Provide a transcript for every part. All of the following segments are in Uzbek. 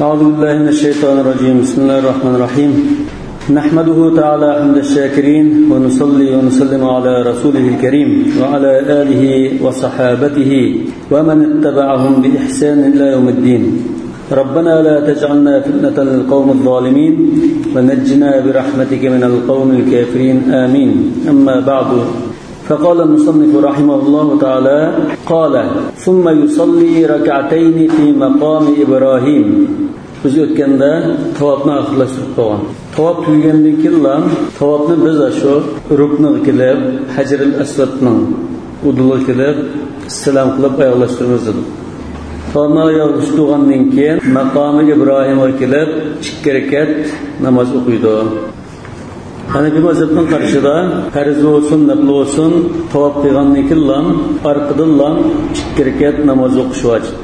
أعوذ بالله من الشيطان الرجيم. بسم الله الرحمن الرحيم. نحمده تعالى حمد الشاكرين ونصلي ونسلم على رسوله الكريم وعلى آله وصحابته ومن اتبعهم بإحسان إلى يوم الدين. ربنا لا تجعلنا فتنة للقوم الظالمين ونجنا برحمتك من القوم الكافرين آمين. أما بعد، فقال المصنف رحمه الله تعالى قال ثم يصلي ركعتين في مقام إبراهيم. Biz o'tganda tavofni oxirlashtirib qo'ygan. Tavof tugagandan keyin tavofni biz shu rukniga kelib, Hajarul Aswadning uduliga kelib, salom qilib oyoqlashtiramiz dedi. Tavofni oyoqlashtirgandan keyin maqomi Ibrohimga kelib 2 rakat namoz o'qiydi. Hanefi mazhabının qarşıda farz olsun, nafil olsun, tavaf qilgandan keyin orqadan 2 rakat namoz o'qish vojib.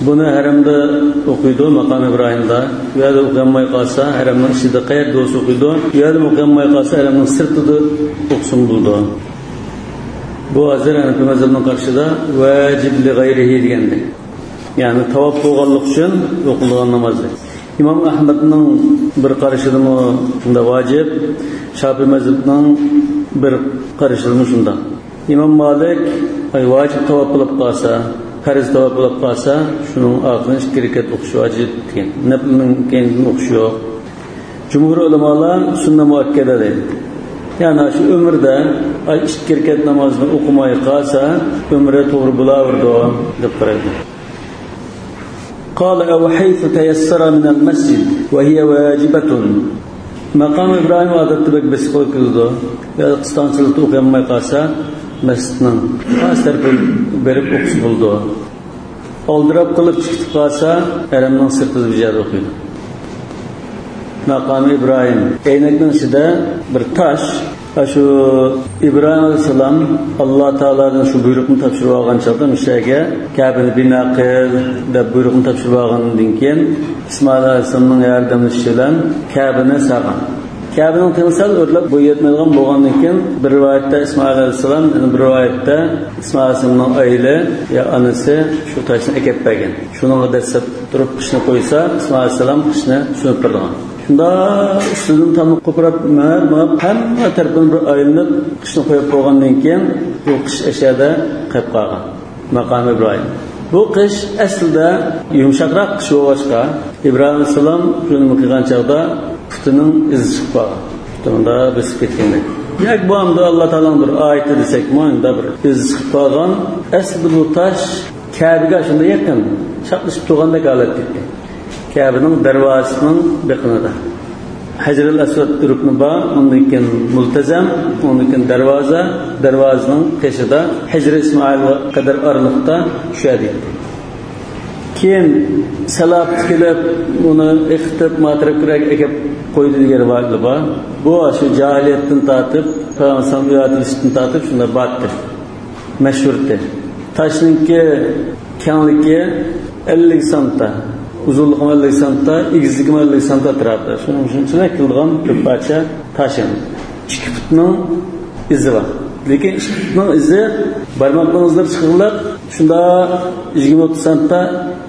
Buni haramda o'qiydi, maqam Ibrohimda. Bu yerda o'qilmay qolsa, haramning ichida qayerda bo'lsa o'qiydi. Bu yerda o'qilmay qolsa, haramning sirtida o'qisin bo'ldi. Bu hozir Hanefi mazhabining qarshida vojib li g'ayrihi deganda. Ya'ni tavof qilganlik uchun o'qilgan namozdir. İmam Ahmed'nin bir qarashidimi shunda vojib, Shafi'i mazhabining bir qarashidimi shunda. İmam Malik vojib tavof qilib qolsa, farz tavof qilib qolsa, shuning oqidan 2 rakat o'qish vojib degan. Naflning keyin o'qish yo'q. Jumhur ulamolar sunna muakkada deydi. Ya'ni shu umrda 2 rakat namozni o'qimay qolsa, umri to'g'ri bo'laverdi deb qaraydi. قال أو حيث تيسر من المسجد وهي واجبة. مقام إبراهيم عادت بك بسكول كذا يا قسطان سلطوك يما يقاسا مسجدنا أستر برب أقص بلدو أولدرب قلب شفت قاسا أرمنا سرطز بجاد أخينا. مقام إبراهيم أينكنا شدا برتاش Şu İbrahim Aleyhisselam Allah Teala'dan şu buyruğunu tapşırıp alğan çağda müşterike Kabe'ni bina qil deb buyruğunu tapşırıp alğandan keyin İsmail Aleyhisselam'ın yardımcısıyla Kabe'ni saqlan. Kabe'nin temsil o'rlab bo'yatmaydigan bo'lgandan keyin bir rivoyatda İsmail Aleyhisselam, bir rivoyatda İsmail Aleyhisselam'ın ayli ya anasi shu toshni ekib bergan. Shuningga dastlab turib qishni qo'ysa, İsmail Aleyhisselam qishni so'nib turgan. Shunda ustidan tamni qo'pirib, hamma tarafdan bir aylanib qishni qo'yib qo'ygandan keyin bu qish ashada qolib qolgan. Maqam Ibrohim. Bu qish aslida yumshoqroq qish bo'lsa, Ibrohim alayhisalom shuni qilgan chaqda putining izi chiqib qolgan. Bunda biz ketganda. Yak bu hamda Alloh taoloning bir oyati desak, mana bir iz chiqib qolgan. Aslida bu tosh Kabe'ga shunda yaqin, chaqlashib turgandek holat ketgan. Kabe'nin darvozasining biqinida. Hajarul Aswad rukni bor, undan keyin multazam, undan keyin darvozaning qishida Hijri Ismoilga qadar oraliqda tushadi. Keyin salab kelib, uni ixtib matraqrak ekib qo'ydi degan rivoyatlar bor. Bu shu jahiliyatdan tortib, payg'ambardan tortib shunda batdi. Mashhurdir. Tashningki kengligi 50 santa. Uzunluğu 50 santa, egizligi 50 santa turadi. Shuning uchun qilgan ko'pcha tashin. 2 futning izi bor. Lekin 2 futning izi barmoqlaringizlar chiqirlab, shunda 20 santa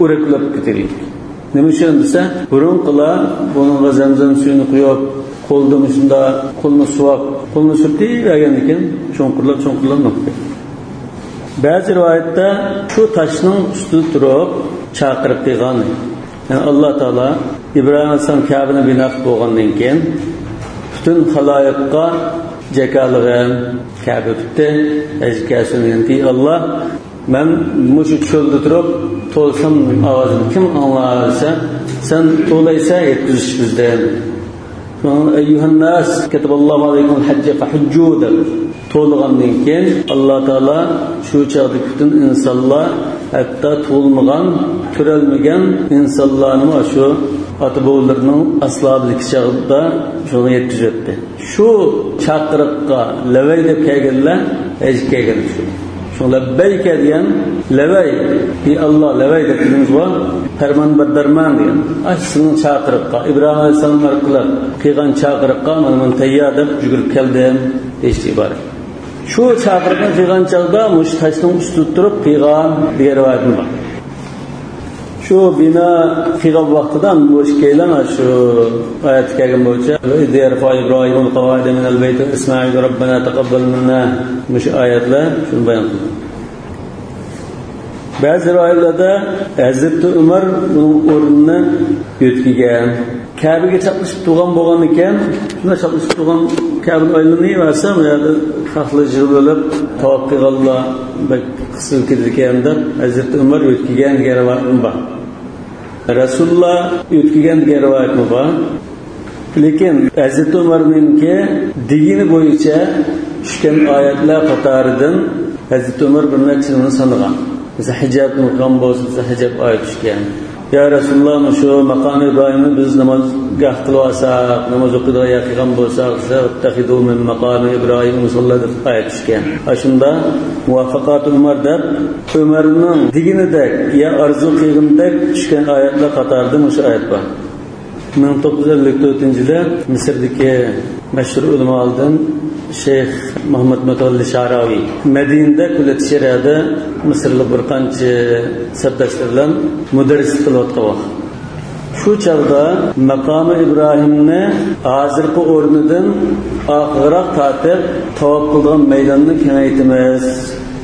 o'raklab ketadi. Nima uchun desa, burun qila buningga zamzam suyini quyib, qo'ldan shunda qo'lni suvab, qo'lni surtib ekan, cho'nqirlab noqdi. Ba'zi rivoyatda shu toshning ustida turib chaqirib qilgan. Yani Allah Teala İbrahim Aleyhisselam Kabe'ni bina qilib bo'lgandan keyin bütün xaloyiqqa jakalig'in Kabe tutdi. Ajkasini Allah men mushu cho'lda turib to'lsam ovozim kim anglarsa sen to'laysa yetkazish bizdan. Eyyuhan nas kataballohu alaykumul hajja fahujju to'lgandan keyin Alloh taolo shu chaqda bütün insonlar hatta to'lmagan, ko'rolmagan insonlarni shu ota-bobolarning asloblik chaqda shuni yetkazibdi. Shu chaqiriqqa lavay deb kelganlar hech kelgan shu. Shu labbayka degan lavay, bi Allah lavay deb dedimiz va farmon bardarman degan. Aslining chaqiriqqa Ibrohim alayhisalom orqali qilgan chaqiriqqa men tayyor deb yugurib keldim deyish iborat. Şu çağırgan qilgan chaqda mush tashning ustida turib qilgan degan rivoyat bor. Şu bina qilgan vaqtidan bu ishkaylan shu oyat kelgan bo'yicha "Idyarfa İbrahimul qawa'ida minal bayt Ismoil robbana taqabbal minna" mush oyatlar shuni bayon qildi. Ba'zi rivoyatlarda Hazrat Umar buning o'rnini o'tkigan. Kabe'ga chaqishib turgan bo'lgan ekan, shuna chaqishib turgan Kabe oylanaversam, yani xalqlar jilib tavob qilganlar, qisib ketgan deb Hazrat Umar o'tkigan rivoyatim bor. Rasululloh o'tkigan rivoyatim bor. Lekin Hazrat Umarninki dini bo'yicha tushgan oyatlar qatoridan Hazrat Umar bir nechasini sanagan. Mesela hicab muqam bo'lsa hicab oyat tushgan. Ya Rasululloh shu maqom İbrahimni biz namozga qilib olsak, namoz o'qiydigan qilgan bo'lsak, taxidu min maqom İbrahim musalla deb oyat tushgan. Shunda muvaffaqat Umar deb Umarning diginidek ya arzu qilgandek tushgan oyatlar qatoridan o'sha oyat bor. 1954-yilda Misrdagi mashhur ulamolardan Şeyh Muhammed Mutawalli Sha'rawi Madinada kullat shariada Misrlik bir qancha sabdashlar bilan mudarris qilayotgan. Shu chog'da maqomi İbrahimni hozirgi o'rnidan oxirroq tortib tavob qilgan maydonni kengaytimiz.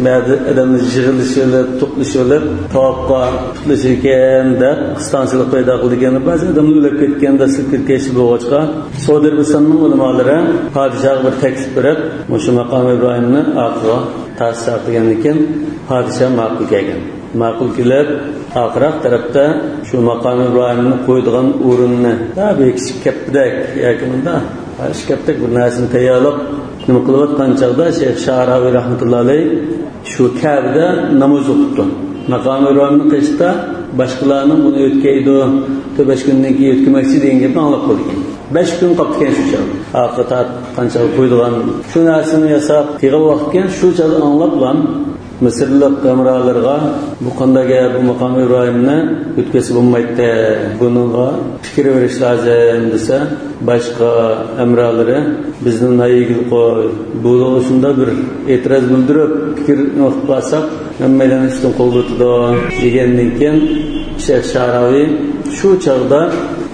Ba'zi odamlar yig'ilishib, to'plashib, tavoqqa tutilishgan deb qistanchilik paydo qilgan. Ba'zi odamlar o'lib ketganda silkirkash bo'lg'achqa Saudiya Arabistonining ulamolari podshohga bir taklif berib, o'sha maqom İbrahimni oxirga ta'sis qilgan ekan, podshoh ma'qul kelgan. Ma'qul kelib, oxirroq tarafda shu maqom İbrahimni qo'ydigan o'rinni tabiiy kichik kapdak yoki bunda kapdak bir narsani tayyorlab nima qilayotgan chog'da Shayx Sha'rawi rahmatullohi alayhi shu Kabe'da namoz o'qibdi. Maqom İbrahimni qishda boshqalarning buni o'tkaydi, 5 kundan keyin o'tkamoqchi degan gapni anglab qolgan. 5 kun qolgan shu chog'. Oxirda qancha qo'ydigan shu narsani yasab qilgan vaqtga shu chog' anglablan Misrlik amralarga bu qanday bu maqom İbrahimni o'tkazib bo'lmaydi, buningga fikr berish lozim desa, boshqa amralari bizni nayigil qo'y, bu shunda bir e'tiroz bildirib fikr qilsak, hammadan ishdan qo'lg'otdi degandan keyin Shayx Sha'rawi shu chog'da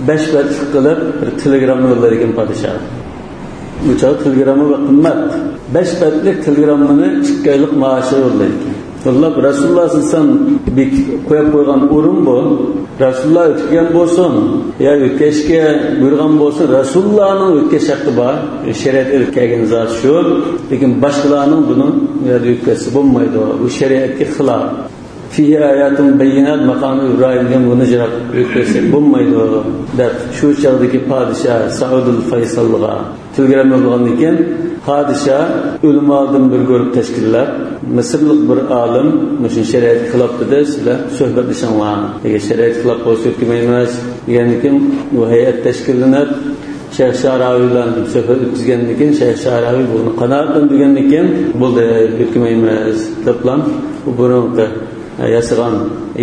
5 bat qilib bir telegram yo'llagan podshoh. Bu chog' telegramma va qimmat 5 batlik telegramni 2 oylik maoshi yo'llaydi. Yo'llab Rasululloh sallallohu qo'yib qo'ygan o'rin bu. Rasululloh o'tgan bo'lsin, yo o'tkashga buyurgan bo'lsin, Rasulullohning o'tkash haqqi bor. Shariat o'tkagan zot shu, lekin boshqalarning buni o'tkazsa bo'lmaydi. Bu shariatga xilof. Fihi ayatun bayinat maqom İbrahimga buni javob o'tkazsak bo'lmaydi deb shu chog'dagi podshoh Saudul Faysalga telegram yo'llagandan keyin podshoh ulamolardan bir guruh tashkillab Misrlik bir olim shu shariat xilof dedi, sizlar suhbatlashinglar. Agar shariat xilof bo'lsa o'tkamaymiz degandan keyin bu hay'at tashkillanib Shayx Sha'rawi bilan suhbat o'tkazgandan keyin Shayx Sha'rawi buni qanoatlan degandan keyin bo'ldi o'tkamaymiz deblan bu burunqi yasagan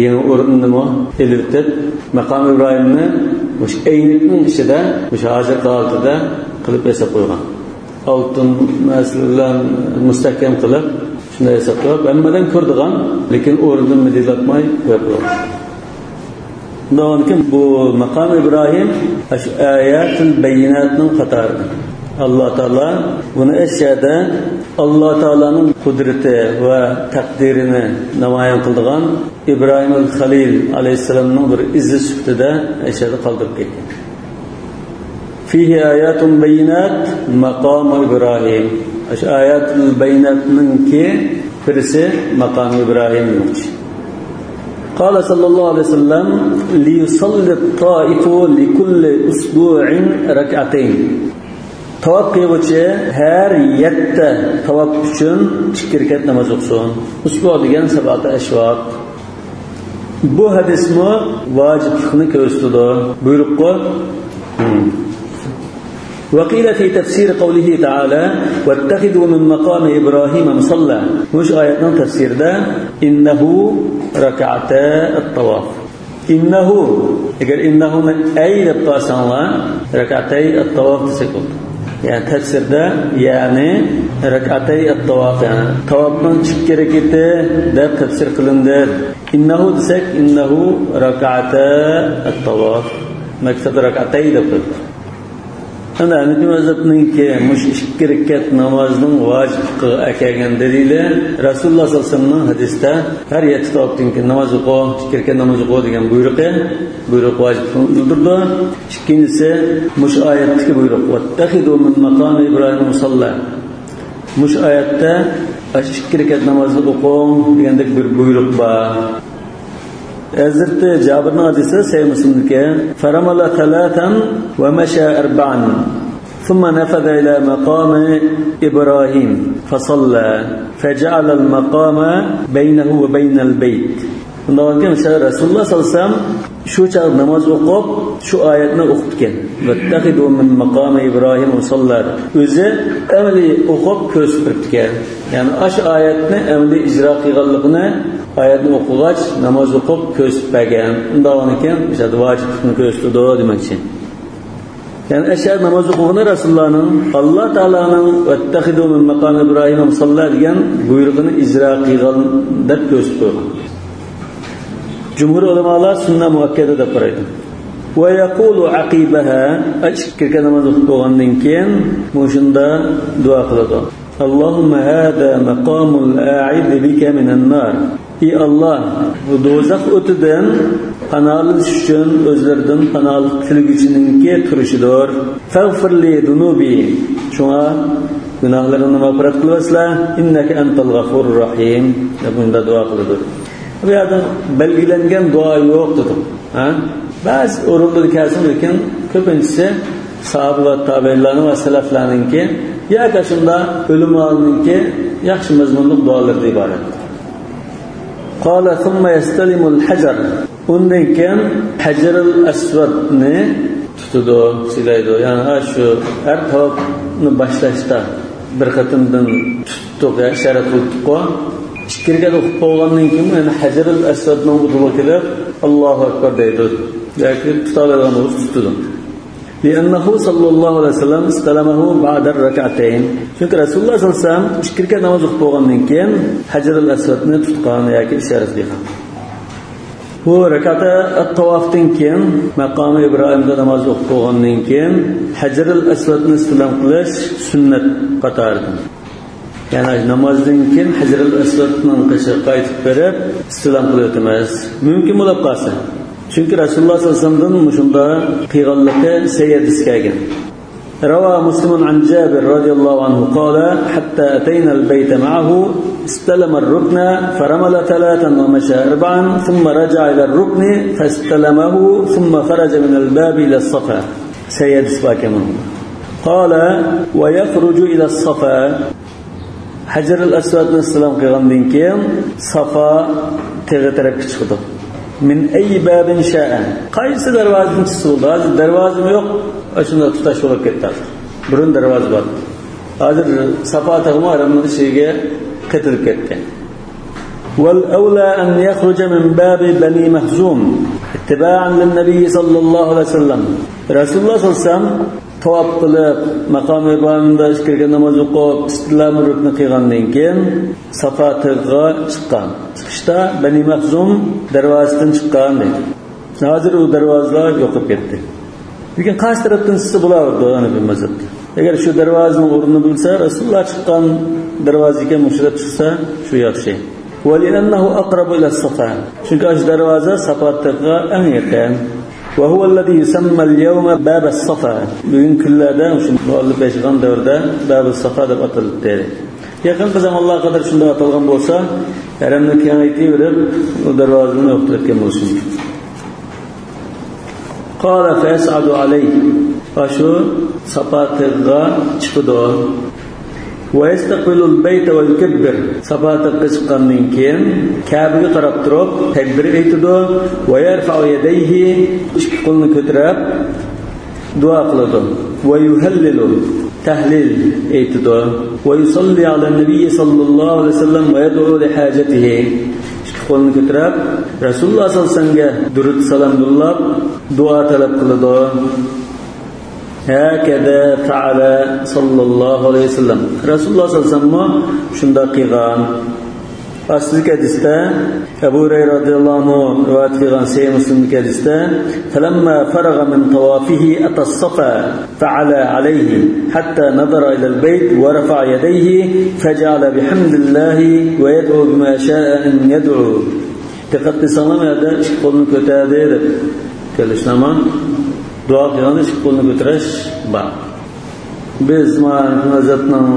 yangi o'rnini elitib maqom İbrahimni o'sha aynlikning ichida o'sha hozir holatida qilib yasab qo'ygan. Oltin masalalar mustahkam qilib shunday yasab qo'yib, hammadan ko'rdigan, lekin o'rnidan medilatmay qo'ygan. Bundan bu maqom İbrahim shu ayatul bayinatning qatorida. Allah Teala bunu eşyada Allah Teala'nın kudreti ve takdirini namayan kıldığan İbrahim el-Halil aleyhisselam'ın bir izi süftüde eşyada kaldırıp gitti. Fihi ayatun beyinat maqam İbrahim. Şu ayatul beyinatının ki birisi maqam İbrahim yok. Qala sallallahu aleyhi ve sellem li yusallit ta'ifu li kulli usbu'in rak'atayn. Tavaf qiluvchi har 7 tavaf uchun 2 rakat namoz o'qisin. Usbu degan sabata ashvot. Bu hadismi vojiblikni ko'rsatadi. Buyruqqa وقيل في تفسير قوله تعالى واتخذوا من مقام إبراهيم مصلى. مش آياتنا تفسير ده إنه ركعتا الطواف. إنه اگر إنه من أي لباسان ركعتي الطواف تسكت. Yani tefsirde yani rak'atay at-tawaf yani tavafning ikki harakati deb tafsir qilindi. Innahu desak innahu rak'ata at-tawaf maqsad rak'atay deb. Ana Hanifi mazhabiningki mush ikki rakat namozning vojib ekan dalili Rasululloh sollallohu alayhi vasallamning hadisda har yetti tavafdan keyin namoz o'qi, ikki rakat namoz o'qi degan buyruq vojib qildirdi. Ikkinchisi mush oyatdagi buyruq vattaxidu min maqami Ibrohim musalla. Mush oyatda ikki rakat namozni o'qing degandek bir buyruq bor. Hazreti Jabirning hadisi Sahih Muslim'dagi faramala talatan va masha arba'an thumma nafada ila maqami Ibrahim fasalla faja'ala al-maqama baynahu va baynal bayt. Bundan keyin Rasululloh sallallohu alayhi vasallam shu chaq namoz o'qib, shu oyatni o'qitgan. Vattaxidu min maqami Ibrohim musalla. O'zi amaliy o'qib ko'rsatgan. Ya'ni ash oyatni amaliy ijro qilganligini oyatni o'qigach namoz o'qib ko'rsatgan. Undan keyin o'sha vojibni ko'rsatdi demoqchi. Ya'ni ashar namoz o'qigani Rasulullohning Alloh taolaning vattaxidu min maqami Ibrohim musalla degan buyrug'ini ijro qilgan deb ko'rsatdi. Cumhur ulamalar sunna muakkada deb qaraydi. Va yaqulu aqibaha ashkirga namoz o'qigandan keyin mushunda duo qiladi. Allohumma hada maqamul a'id bika minan nar. Ey Allah, bu do'zax o'tidan panohlanish uchun o'zlaridan panohlik tilguchininki turishidir. Faghfirli dunubi. Shunga gunohlarimni mag'firat qilsizlar. Innaka antal g'afurur rahim. Deb bunda duo qiladi. Bu yerda belgilangan duo yo'q dedim. Ba'zi o'rinlarda kelsin, lekin ko'pinchisi sahoba va tabiinlar va salaflarningki yoki shunda ulamolarningki yaxshi mazmunli duolardan iborat. Qala thumma yastalimu al-hajar. Undan keyin hajarul aswadni tutadi, silaydi. Ya'ni shu har tavafni boshlashda bir qatimdan tutdi, ishorat qildi. Ikkiga o'qib qo'ygandan keyin yana hajarul aswadni o'qib kelib Allohu akbar deydi. Yoki tutadigan bo'lsa tutadi. Li'annahu sallallohu alayhi vasallam istalamahu ba'da rak'atayn. Chunki Rasululloh sallallohu alayhi vasallam ikkiga namoz o'qib qo'ygandan keyin hajarul aswadni tutgan yoki ishorat qilgan. Bu rak'ata at-tawafdan keyin maqomi Ibrohimda namoz o'qib qo'ygandan keyin hajarul aswadni istilam qilish sunnat qatoridir. Yani namazdan keyin hajarul aswadning qishi qaytib berib istilam qilib mumkin bo'lib qolsa. Chunki Rasululloh sallallohu alayhi vasallamdan shunda qiyganligi sayyidis kelgan. Rawa Muslimun an Jabir radhiyallohu anhu qala hatta atayna al-bayt ma'ahu istalama ar-rukna faramala thalathan wa masha arba'an thumma raja'a ila ar-rukni fastalamahu thumma kharaja min al-bab ila as-safa. Sayyidis bakamon. Qala wa yakhruju ila as-safa hajarul aswadni istilam qilgandan keyin Safa teg'i tarafga chiqdi. Min ayyi babin sha'a. Qaysi darvozadan chiqsa bo'ladi? Darvozam yo'q, shunda tutash bo'lib ketdi. Burun darvoza bor. Hozir Safa tag'ma aramning ichiga ketilib ketgan. Wal awla an yakhruja min babi bani Mahzum ittiba'an lin-nabiy sallallohu alayhi vasallam. Rasululloh sallallohu alayhi vasallam tavaf qilib maqom Ibrahimda kirgan namoz o'qib istilam rukni qilgandan keyin Safa tag'iga chiqqan. Chiqishda Bani Mahzum darvozadan chiqqan dedi. Hozir u darvozalar yo'qib ketdi. Lekin qaysi tarafdan chiqsa bo'lardi ana bu mazhabda. Agar shu darvozaning o'rnini bilsa, Rasululloh chiqqan darvozaga mushrat chiqsa, shu yaxshi. Wali'annahu aqrabu ila as-safa. Chunki shu darvoza Safa tag'iga eng yaqin. وهو الذي يسمى اليوم باب الصفا. Bugün kunlarda shu muallif yashagan davrda bab as-safa deb ataldi. Yaqin zamonlar qadar shunday atalgan bo'lsa, haramni kengaytirib berib, u darvozani o'qitgan bo'lsin. Qala fa yas'adu alayhi. Shu Safa tag'iga chiqdi. Wa yastaqbilu al-bayta wa yukabbir. Safa tag'iga chiqqandan keyin Ka'baga qarab turib takbir aytdi va yarfa'u yadayhi, ikki qo'lini ko'tarib duo qiladi. Va yuhallilu, tahlil aytdi. Va yusalli ala nabiy sallallohu alayhi vasallam va yad'u li hajatihi. Ikki qo'lini ko'tarib Rasululloh sallallohu alayhi vasallamga durud salom yo'llab duo talab qiladi. Hakada fa'ala sallallahu aleyhi ve sellem. Resulullah sallallahu aleyhi ve sellem şunda qilgan. Asli hadisde Ebu Hureyre radıyallahu anhu rivayet qilgan Sahih Müslim'deki hadisde "Felemma faraga min tawafihi atas-safa fa'ala alayhi hatta nazara ila al-bayt wa rafa'a yadayhi faja'ala bihamdillahi ve yad'u bima sha'a an yad'u." Dikkatli sanamada iki kolunu ko'tardi deb kelishnaman. Dua qilganda iki kolunu ko'tarish bor. Biz mazhabning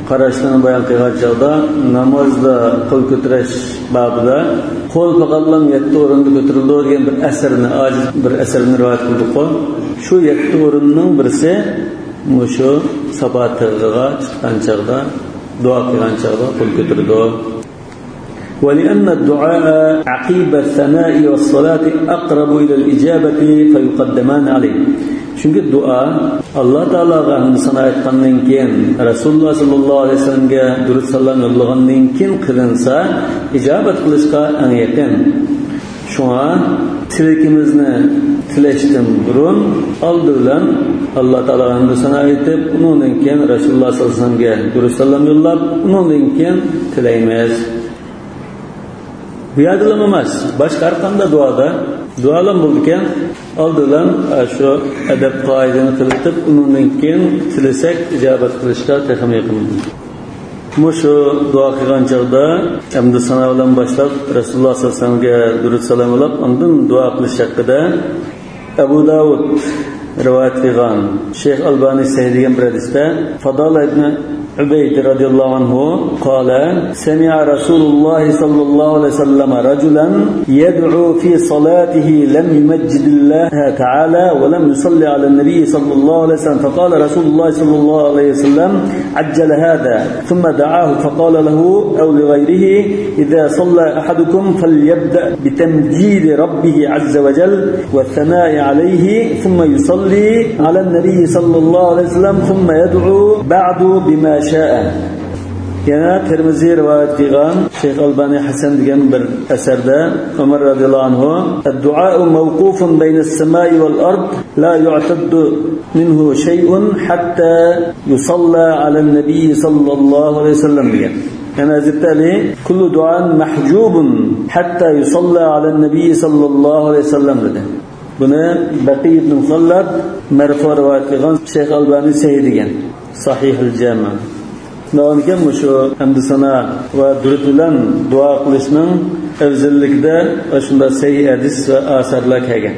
qarashini bayon qilgan chog'da namozda qo'l ko'tarish babida qo'l faqatlam 7 o'rinda ko'tarildi degan bir asarni, ojiz bir asarni rivoyat qildik. Shu 7 o'rinning birisi mushu sabatga chiqqan chog'da dua qilgan chog'da qo'l ko'tardi. ولأن الدعاء عقيب الثناء والصلاة أقرب إلى الإجابة فيقدمان عليه. Çünkü dua Allah Teala'ga hamd sana aytgandan keyin Rasulullah sallallahu aleyhi ve sellem'ge durud sallam yollagandan keyin qilinsa ijobat qilishga eng yaqin. Şuna tilekimizni tilashdan burun oldi bilan Allah Teala'ga hamd sana aytib, undan keyin Rasulullah sallallahu aleyhi ve sellem'ge durud sallam yollab, undan keyin tilaymiz. Bu yadılamamas. Başka arkanda dualan buldukken aldılan şu edep kaidini kılıtıp onundan keyin tilesek icabet kılışka tekam yakın. Şu dua kılgan çağda hamd sana bilan başlap Rasulullah sallallahu aleyhi ve sellem'ge durud salam olap ondan dua kılış hakkında Ebu Davud rivayet kılgan Şeyh Albani Seydigen bir hadiste Fadal ibn Ubeyd radıyallahu anhu قال سمع رسول الله صلى الله عليه وسلم رجلا يدعو في صلاته لم يمجد الله تعالى ولم يصلي على النبي صلى الله عليه وسلم فقال رسول الله صلى الله عليه وسلم عجل هذا ثم دعاه فقال له أو لغيره إذا صلى أحدكم فليبدأ بتمجيد ربه عز وجل والثناء عليه ثم يصلي على النبي صلى الله عليه وسلم ثم يدعو بعد بما شاء. Yana Tirmizi rivayet qilgan Şeyh Albani Hasan degan bir asarda Ömer radıyallahu anhu "Ad-du'a mawqufun bayna as-sama'i wal-ard la yu'taddu minhu shay'un hatta yusalla 'alan-nabi sallallahu aleyhi ve sellem" degan. Yani Hazreti Ali "Kullu du'an mahjubun hatta yusalla 'alan-nabi sallallahu aleyhi ve sellem" dedi. Bunu Baqi ibn Muhallab marfu rivayet qilgan Şeyh Albani Sahih degan Sahihul Jami'. Nağınken şu hamd sana ve durud bilan dua qilishning afzalligida shunda sahih hadis va asarlar kelgan.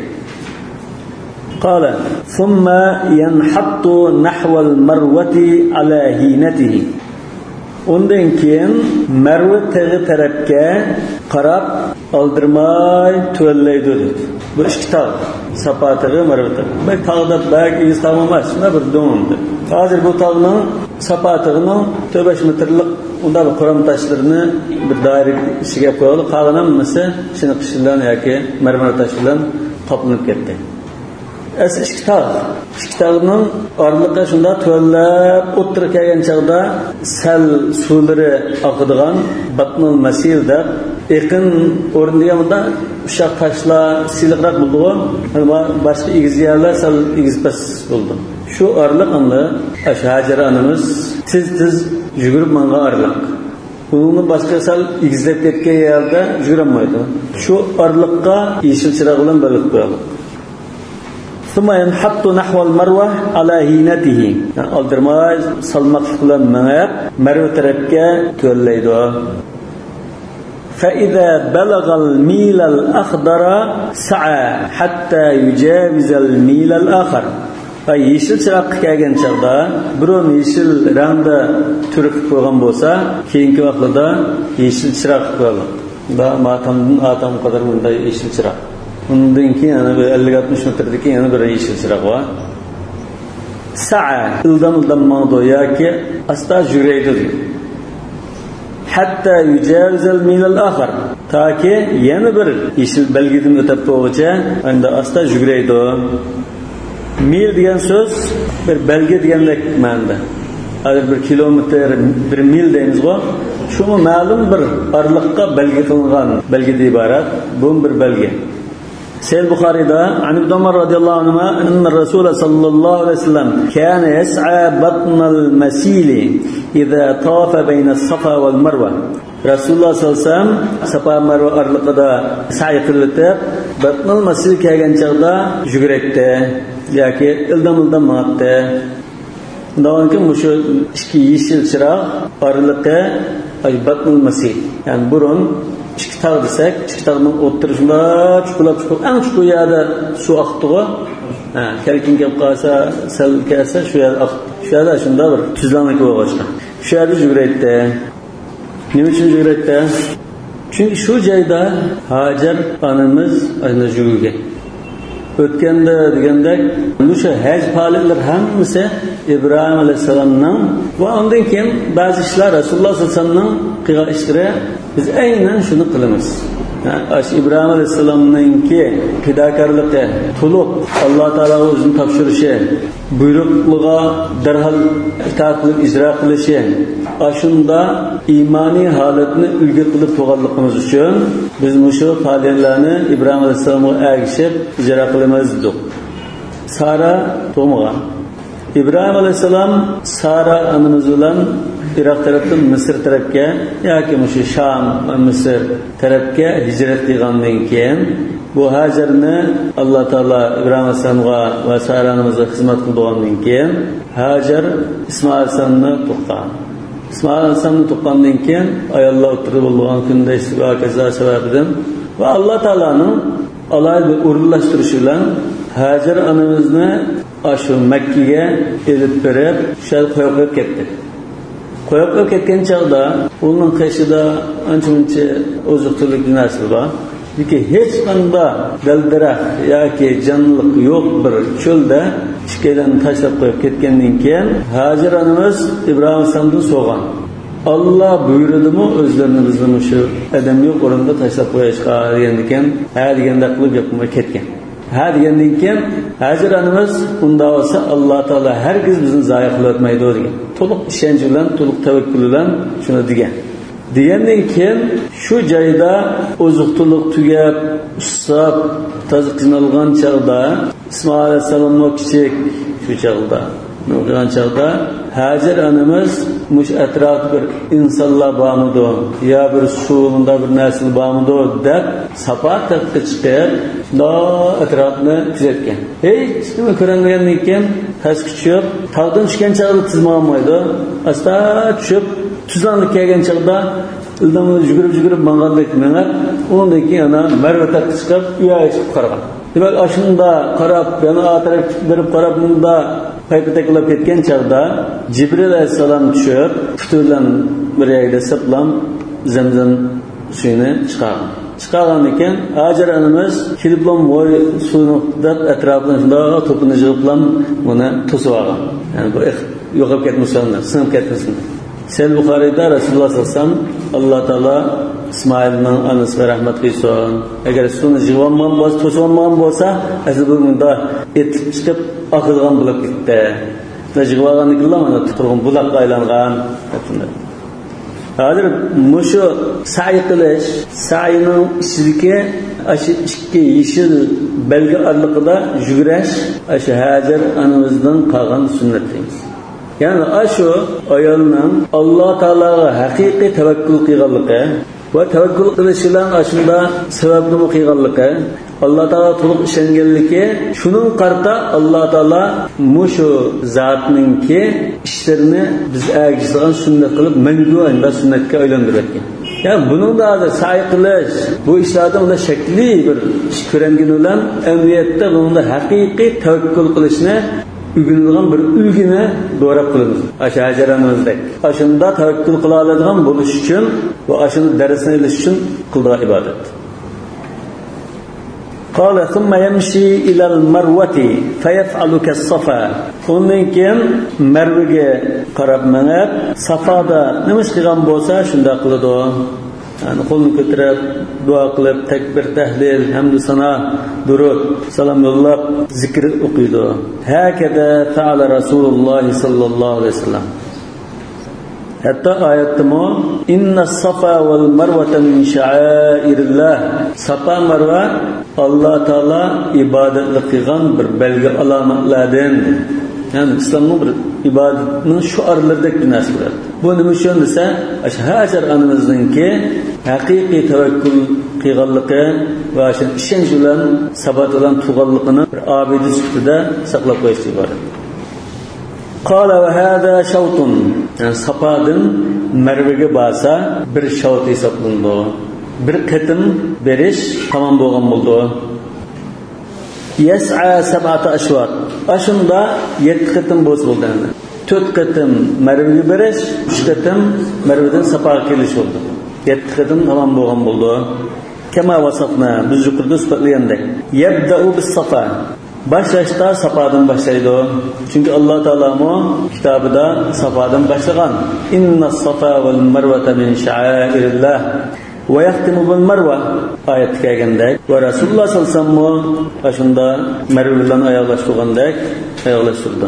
Qala thumma yanhattu nahwa al-marwati ala hinatihi. Ondan keyin Marva tag'i tarafga qarab oldirmay tuvallaydi dedi. Bu ikki tog' Safa tag'i, Marva tag'i. Bir tog'da bak iz tog'mas, shuna bir do'ndi. Hozir bu tog'ning Safa tag'ining 5 metrlik unda bir Quram tashlarini bir doira ichiga qo'yib, qolganimisi shuni qish bilan yoki marmar tash bilan qoplanib ketdi. Ikki tog'ning oraliqqa shunda tuvalab o'tirib kelgan chog'da sal suvlari oqadigan batnul masil deb yaqin o'rnida ushaq tashlar siliqroq bo'ldi. Boshqa egiz yerlar sal egizpas bo'ldi. Shu oraliq anda Hajara onamiz tez yugurib menga oraliq. Bunun boshqa sal egizlab ketgan yerda yugurolmaydi. Shu oraliqqa yeshil chiroq bilan baliq qo'yadi. ثم ينحط نحو المروة على هينته. Aldırmay salmaklık bilan menep Marva tarafga to'llaydi. فإذا بلغ الميل الأخضر سعى حتى يجاوز الميل الآخر. Yeşil çırak kelgan chaqda biron yeşil rangda turib qo'ygan bo'lsa, keyingi vaqtda yeşil chiroq qo'yadi. Da matamdan atam qadar bunday yeşil chiroq. Bundan keyin yana 50-60 metrdagi yana bir yeşil chiroq bor. Sa'a ildam ma'do yoki asta yuraydi. Hatta yujavizal milal akhar. Taki yana bir yeşil belgidan o'tib qo'yguncha, unda asta yuraydi. Mil degan so'z bir belgi degandek ma'noda. Agar bir kilometr, bir mil deymiz-ku, shuni ma'lum bir oraliqqa belgi qilingan belgidan iborat. Bu bir belgi. Sahih Bukhari'da an Ibn Umar radhiyallohu anhu anna Rasul sallallohu alayhi vasallam kana yas'a batnal masili idza tafa bayna as-safa wal marwa. Rasululloh sallallohu alayhi vasallam Safa Marva oraliqida sa'i qilib, batnal masil kelgan chaqda yuguraydi yoki ildam maqdi. Davonki mushu ikki yeshil chiroq oraliqi batnal masil. Yani burun ikki tog' desak, ikki tog'ning o'ttirishida chuqurlab eng chuqur yerda suv oqdi-ku. Kelkin kelib qolsa, sel kelsa shu yerda shunda bir tuzlanlik bo'lgan. Shu yerda yuguraydi. Nima uchun yuguraydi? Chunki shu joyda Hajar onamiz ana yugurgan. O'tganda degandek, o'sha haj faoliyatlar hammasi Ibrohim alayhisalomning va undan keyin ba'zi ishlar Rasululloh sollallohu alayhi vasallamning qilgan ishlari biz aynan shuni qilamiz. İbrahim Aleyhisselam'ınki fidakarlığı, tuluq Allah Teala o'zini topshirishi, buyruqliga darhol itoat qilib ijro qilishi, ashunda iymoniy holatni ulgu qilib turganligimiz uchun biz mushu faoliyatlarni İbrahim Aleyhisselam'a ergishib ijro qilamiz dedik. Sara to'g'magan. İbrahim Aleyhisselam Sara onamiz bilan Iroq tarafdan Misr tarafga yoki mushu Sham, Misr tarafga hijrat qilgandan keyin bu Hajarni Alloh taolo Ibrohim alayhisalomga va Sara onamizga xizmat qilgandan keyin Hajar Ismoil alayhisalomni tuqqan. Ismoil alayhisalomni tuqqandan keyin ayollar o'tirib bo'lgan kunda kaza sababidan va Alloh taolaning alayhi o'rinlashtirishi bilan Hajar onamizni shu Makkaga elib berib, shal qo'yib ketdi. Qo'yib ketgan chaqda uning qishida ancha-muncha oziq-tulik narsa bor. Lekin hech qanday daldarax yoki jonliq yo'q bir cho'lda ikkilanib tashlab qo'yib ketgandan keyin Hajar onamiz Ibrohim alayhisalomdan so'rgan. Allah buyurdimi o'zlarini bizni shu odam yo'q o'rinda tashlab qo'yishga degandan ha deganda qilib yo'qmay ketgan. Ha degandan keyin Hajar onamiz unda olsa Alloh taolo hargiz bizni zoya qilmaydi degan. To'liq ishonch bilan, to'liq tavakkul bilan shuni degan. Degandan keyin shu joyda oziq-tuliq tugab, ustab, toza qiynalgan chaqda Ismoil alayhisalomning kichik shu chaqda nurgan chaqda Hajar onamiz mush atrof bir insonlar bormidi yo bir suvunda bir narsa bormidi deb Safa tarafga chiqib atrofni kuzatgan. Hech nima ko'rinmagandan keyin pastga tushib tog'dan tushgan chaqda tizmaolmaydi. Asta tushib tuzlanib kelgan chaqda ildamni yugurib mang'andek menab undan keyin ana Marva tarafga chiqib uyoqqa chiqib qaragan. Demak ashunda qarab yana atrofga berib qarab bunda paypataklab ketgan chaqda Jibril alayhisalom tushib puturlan bir yerda saplam Zamzam suyini chiqargan ekan Hajar onamiz keliblam voy suvni deb atrofini shunda to'pini yig'iblam buni to'sib olgan. Ya'ni bu yo'qolib ketmasin, sinib ketmasin. Sahih Bukhari'da Rasululloh sallallohu alayhi vasallam Alloh taolo İsmailning onasiga rahmat qilsin. Agar suvni yig'olmagan bo'lsa, to'sib bo'lsa, asli bunda etib chiqib oqilgan bo'lib ketdi. Najig'olganliklar mana turgan buloqqa aylangan. Hozir mushu sa'i qilish, sa'ining ichidagi ashi ikki yeshil belgi oraliqida yugurish, ashi Hajar onamizdan qolgan sunnatimiz. Yani aşu ayolning Alloh taologa haqiqiy tavakkul qilganligi va tavakkul qilishidan aşında sababni qilganligi, Alloh taolo to'liq ishonganligi, shuning qarta Alloh taolo mushu zotningki ishlarini biz agizgan sunnat qilib mangu anda sunnatga aylantirgan. Yani bunun da hozir sa'i qilish, bu ishlarda unda shakli bir ish ko'rangani bilan amniyatda bunda haqiqiy tavakkul qilishni ügünülgan bir ülgüne doğru kılınır. Aşı Hajar onamizdek. Aşında tevekkül kıla aladigan buluş için ve aşını dersine iliş için kıldığı ibadet. Qala thumma yamshi ila al-marwati fayaf'alu kas-safa. Ondan keyin Marvaga qarab menib, Safada nima qilgan bo'lsa shunda qiladi. Yani qo'lni ko'tarib, duo qilib, takbir, tahlil, hamd sana, durud, salom yo'llab, zikr o'qiydi. Hakada fa'ala Rasululloh sallallohu alayhi vasallam. Hatta oyatda inna safa val marvata min sha'airillah. Safa Marva Allah Taala ibadetli qilgan bir belgi alomatlardan. Yani İslam'ın bir ibadetinin şu aralardaki bir narsalar. Bu nima uchun desa, hajar anımızınki haqiqiy tavakkul qilganligi va shu ishonch bilan sabat bilan tug'anligini bir abidi sifatida saqlab qo'yish iborat. Qala va hada shawtun. Yani sapadın Merve'ge basa bir şavt hesaplandı. Bir qetim berish tamam bo'lgan bo'ldi. Yas'a sab'ata ashwat. Ashunda 7 qetim bo'ldi. 4 qetim Merve'ge berish, 3 qetim Merve'den sapaga kelish bo'ldi. 7 qetim tamam bo'lgan bo'ldi. Kama vasafna biz yuqorida isbotlagandek. Yabda'u bis-safa. Başlaşta safadan başlaydı. Çünkü Allah Teala mu kitabında safadan başlagan. İnna safa vel mervete min şa'airillah ve yahtimu bil merve ayet kelgende. Ve Resulullah sallallahu aleyhi ve sellem aşında Merve bilen ayaklaştırgandek ayaklaştırdı.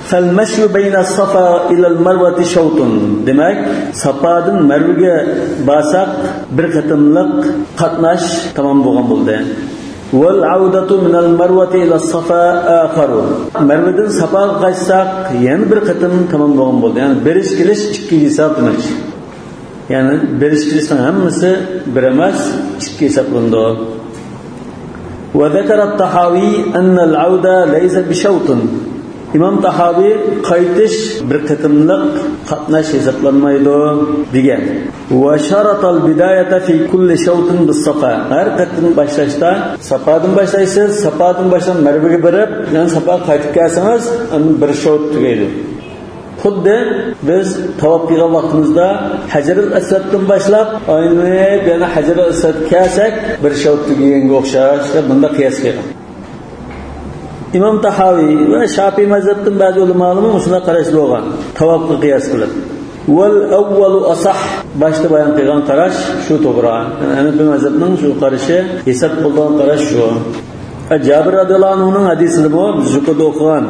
فالمشي بين الصفا إلى المروة شوط. Demek safadan Merve'ge basak bir qatımlık qatnaş tamam bo'lgan bo'ldi. والعودة من المروة إلى الصفا آخر. Merve'den Safaga qaytsak yana bir qatim tamam bo'lgan bo'ldi. Yani berish kelish 2 hesap demek. Yani berish kelishning hammasi bir emas, 2 hisoblandi. وذكر الطحاوي أن العودة ليس بشوط. İmam Tahavi qaytish bir qatimliq qatnash hisoblanmaydi degan. Va sharatal bidayata fi kulli shawtin bis-safa. Har qatim boshlashda safadan boshlaysiz, safadan boshdan Merve'ge berib, yani safaga qaytib kelsangiz, bir shawt tugaydi. Xuddi biz tavof qilgan vaqtimizda Hajarul Aswaddan boshlab, aynib yana Hajarul Aswad kelsak, bir shawt tugaganga o'xshash, bunda qiyos qilgan. İmam Tahavi ve Şafii mazhabından bazı ulamalarımız şuna qarashli bo'lgan. Tavafga qiyos qilib. Wal awwalu asah. Başta bayan qilgan qarash shu to'g'ri. Hanafi mazhabining shu qarashi hisob bo'lgan qarash shu. Jabir radhiyallohu anhuning hadisida bu biz yuqorida o'qigan.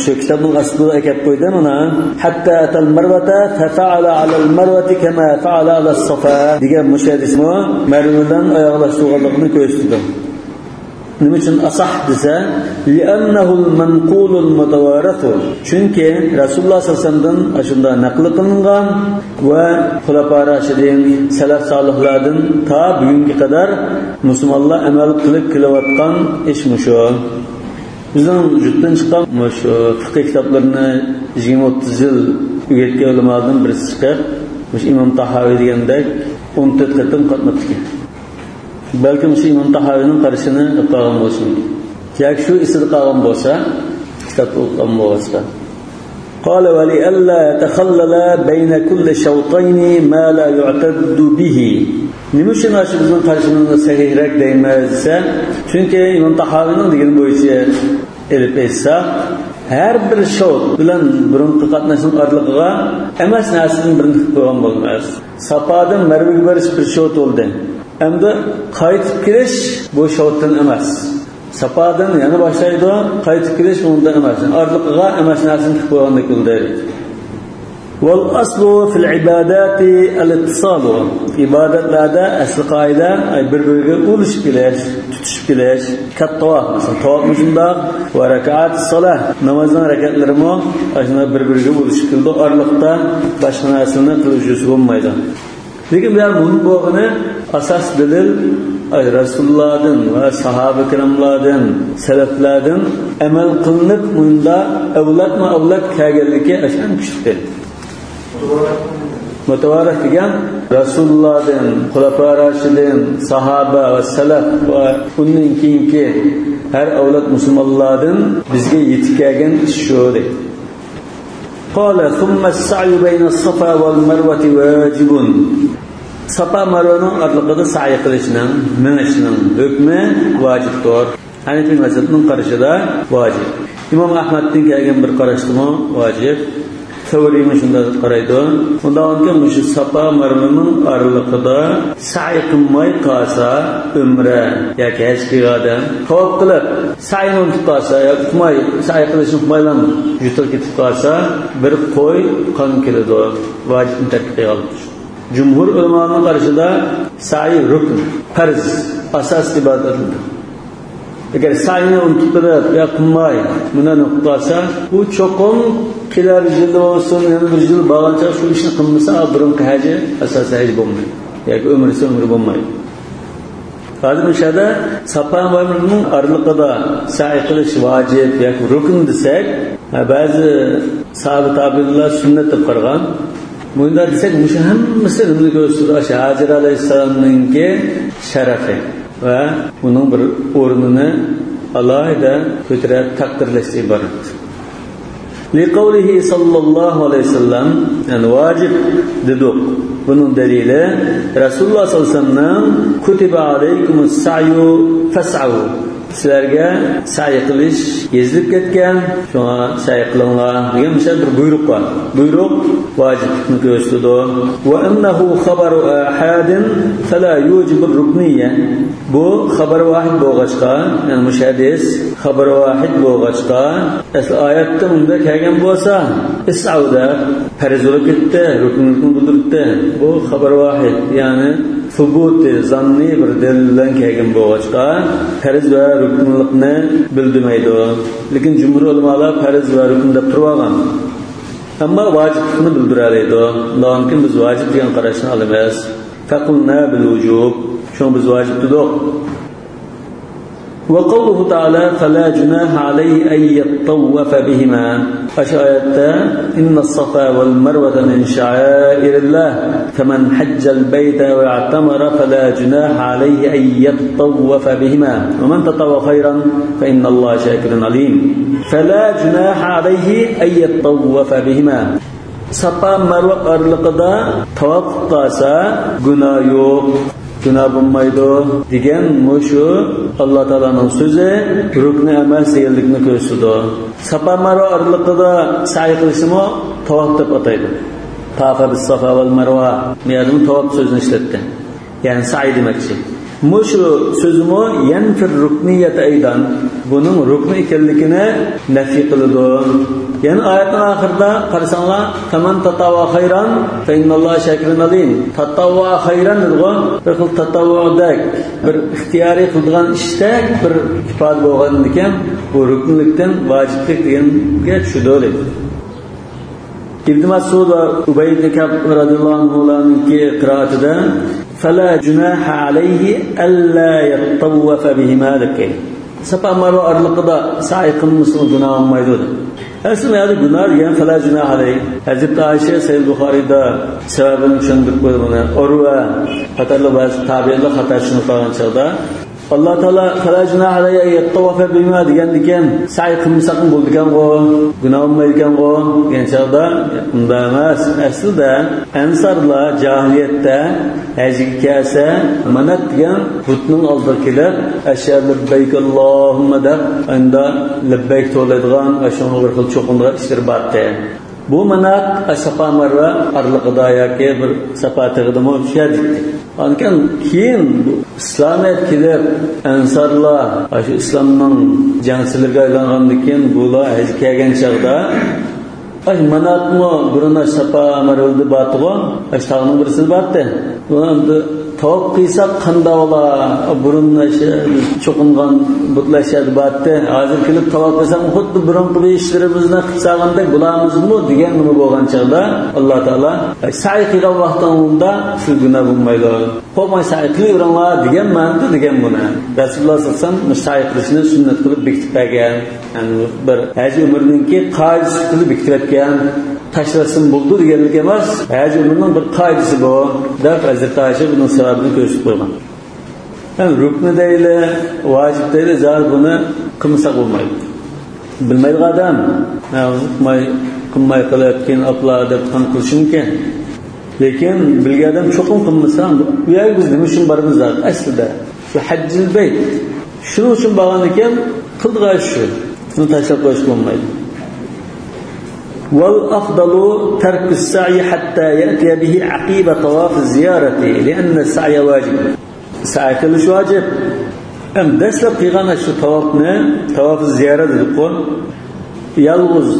Shu kitobning aslida aytib qo'ygan ona hatta atal marvata fa fa'ala 'ala al-marvati kama fa'ala 'ala as-safa degan mushadismi Marvadan oyoqlashtirganligini ko'rsatdi. Nima uchun asah desa, li'annahul manqulul mutawarithu. Chunki Rasululloh sollallohu alayhi vasallamdan ashunda naql qilingan va xulafa rashidin, salaf solihlardan ta bugunga qadar musulmonlar amal qilib kelayotgan ish shu. Bizning vujuddan chiqqan shu fiqh kitoblarini 20-30 yil o'rgatgan ulamolardan birisi chiqib, Imom Tahaviy degandek 14 qatim qatnashgan. Belki şu İmam Tahavi'nin karşısını qilgan bo'lsin. Yoki shu isida qilgan bo'lsa, kitob o'qigan bo'lsa. Qala va li alla yatakhallala bayna kulli shawtayn ma la yu'taddu bihi. Nima uchun shu bizning qarshimizda sahihroq deymiz desa, chunki İmam Tahavi'ning degan bo'yicha elib esa her bir shawt bilan burunqi qatnashning oraligiga emas narsadan birini qo'ygan bo'lmas. Safadan Merve'ge berish bir shawt bo'ldi. Endi qaytib kelish bu shawtdan emas. Safadan yana boshlaydi, qaytib kelish undan emas. Orliqqa emas narsani qilib qo'ygandek bo'ldi. Wal aslu fil ibadati al-ittisal. İbadetlarda asli qoida bir-biriga ulashib kelish, tutishib kelish. Kattavoq, masalan, tavoq shunda va rakat salat, namozning rakatlarimi ashuna bir-biriga ulashib keldi. Orliqda boshqa narsani qilish bo'lmaydi. Lekin bular bunun bo'g'ini asas dalil Rasulullah'dan ve sahabe kiramlardan, seleflerden amal qilinib bunda avlat kelganligi ashun kuchli. Mutawarat degan Rasulullah'dan, xulafa rashidin, sahaba ve selef ve undan keyingi her avlat musulmonlardan bizga yetib kelgan shu edi. Qala thumma as-sa'yu bayna as-safa wal marwati wajibun. Safa Marvaning oraliqida sa'i qilishning, minishning hukmi vojibdir. Hanifiy mazhabining qarashida vojib. Imom Ahmadning kelgan bir qarashdimi vojib. Savriymi shunda qaraydi. Undan keyin shu Safa Marvaning oraliqida sa'i qilmay qolsa, umra yoki haj qilganda tavof qilib, sa'ini unutib qolsa yoki qilmay, sa'i qilishni qilmaylam, yutilib ketib qolsa, bir qo'y qon keladi. Vojibni tark qiladi. Cumhur ulamalarının karşısında sa'i rukn, farz. asas ibodatdir. Agar sa'yni unutib ya qilmay buni nuqtasa, u cho'qim kelar yil olsun, yana bir yil bağlanca shu ishni qilmasa, burunqi haji asosan haj bo'lmaydi. Yoki umri bo'lmaydi. Hozir o'shada Safa va Marvaning oralig'ida sa'i qilish vojib yoki rukn desak, ba'zi sahoba tabiinlar sunnat deb qaragan. Bunda desak, mush hammasi nimani ko'rsatadi? O'sha Hajir alayhisalomning sharafi va uning bir o'rnini alohida ko'tarib taqdirlashga iborat. Liqavlihi sallallohu alayhi vasallam, yani vojib dedik. Bunun delili Rasululloh sallallohu alayhi vasallam kutiba alaykumus sa'yu fas'u. Sizlarga sa'i qilish yezilib ketgan, shunga sa'i qilinglar degan bir buyruq bor. Buyruq vojiblikni ko'rsatadi. Va annahu xabaru ahadin fala yujibu ar-rukniyya. Bu xabar vahid bo'lg'achqa, ya'ni mushahhis xabar vahid bo'lg'achqa, asl oyatda unda kelgan bo'lsa, is'auda farz bo'lib ketdi, ruknlikni bildirdi. Bu xabar vahid, ya'ni subut zanni bir dalildan kelgan bo'lg'achqa, farz va ruknlikni bildirmaydi. Lekin jumhur ulamolar farz va rukn deb turgan. Ammo vojiblikni bildiradi. Lekin biz vojib degan qarashni olamiz. Faqulna bil wujub. Şunu biz vacip dedik. Ve kavluhu Teala فَلَا جُنَاحَ عَلَيْهِ أَنْ يَطَّوَّفَ بِهِمَا. Ayette إِنَّ الصَّفَا وَالْمَرْوَةَ مِنْ شَعَائِرِ اللَّهِ فَمَنْ حَجَّ الْبَيْتَ وَاعْتَمَرَ فَلَا جُنَاحَ عَلَيْهِ أَنْ يَطَّوَّفَ بِهِمَا وَمَنْ تَطَوَّعَ خَيْرًا فَإِنَّ اللَّهَ شَاكِرٌ عَلِيمٌ. فَلَا جُنَاحَ عَلَيْهِ أَنْ يَطَّوَّفَ بِهِمَا. Safa Marva aralig'ida tavof qilsa gunoh yo'q. Günah bulmaydı degan mushu Alloh taolaning so'zi rukni emas deganlikni ko'rsatdi. Safa Marva oralig'ida sa'i qilishni tavof deb ataydi. Tafa bis safa val marva me'adum tavof so'zini ishlatdi. Ya'ni sa'i demakchi. Mushu so'zimi yanfir rukniyat aydan buning rukni ekanligini nafi qiladi. Yani ayetning oxirida qarasanlar, "Faman tatawwa khayran fa innalloha shakirun alim." Tatawwa khayran degan bir xil tatawwudak, bir ixtiyoriy qilgan ishda bir ifoda bo'lgan ekan, bu ruknlikdan vojiblik deganga tushadi. Ibn Mas'ud va Ubay ibn Ka'b radhiyallohu anhuning qiroatida "Fala junaha alayhi alla yattawwafa bihima" degan. Safa Marva oralig'ida sa'i qilmasa gunoh bo'lmaydi. Aslında yani günah yani fala günah alayhi. Hazreti Ayşe Sahih Buxoriyda sababini tushuntirib qo'ydi. Urva qatorli ba'zi tabiinlar xatosini qilgan chog'da Alloh taolo fala günah alayhi yattawafa bima degan sa'i qilmasa ham bo'ldigan-ku, gunoh bo'lmaydigan-ku degan chog'da unda emas. Aslida ansarlar jahiliyatda hajga kelsa manat degan butning oldiga kelib ashhadu labbayk Allohumma deb unda labbayk to'laydigan va shunga bir xil cho'qindigan ishlar bordi. Bu manat Safa Marva aralig'ida yoki bir Safa tag'idimi tushadi. Ankan keyin islomiyat kelib ansarlar shu islomning jangchilarga aylangandan keyin bular hajga kelgan chog'da manatmi buruna Safa Marvada batg'o ashtag'ning birisi batdi. Unda tavob qilsa qanday bo'lar? Burunni cho'qingan butlashadi batdi. Hozir kelib tavob qilsam xuddi burunqi ishlarimizni qilsagandek bo'lamizmi degan nima bo'lgan chog'da Alloh taolo sa'i qilgan vaqtida shu gunoh bo'lmaydi. Qo'ymay sa'i qilaveringlar degan ma'noda degan buni. Rasululloh sallallohu alayhi vasallam sa'i qilishni sunnat qilib bekitib bergan. Yani bir haj umriningki qoidasi qilib bekitib bergan. Tashlasin bo'ldi deganlik emas, haj umrining bir qoidasi bor. Deb Hazrat Ayşe buning sababini ko'rsatib qo'ygan. Yani rukni deyli, vojib deyli, zar buni qilmasa bo'lmaydi. Bilmaydi odam, qilmay qilayotgan aplar deb ham qilishi mumkin. Lekin bilgan odam cho'qim qilmasa, bu yerga biz nima uchun boramiz aslida? Shu hajjil bayt. Shuning uchun borgan ekan, qildigan shu. Buni tashlab qo'yish bo'lmaydi. والأفضل ترك السعي حتى يأتي به عقيب طواف الزيارة لأن السعي واجب. السعي كلش واجب. أم دسلب قيغانا شو طوافنا طواف الزيارة دقون يلغز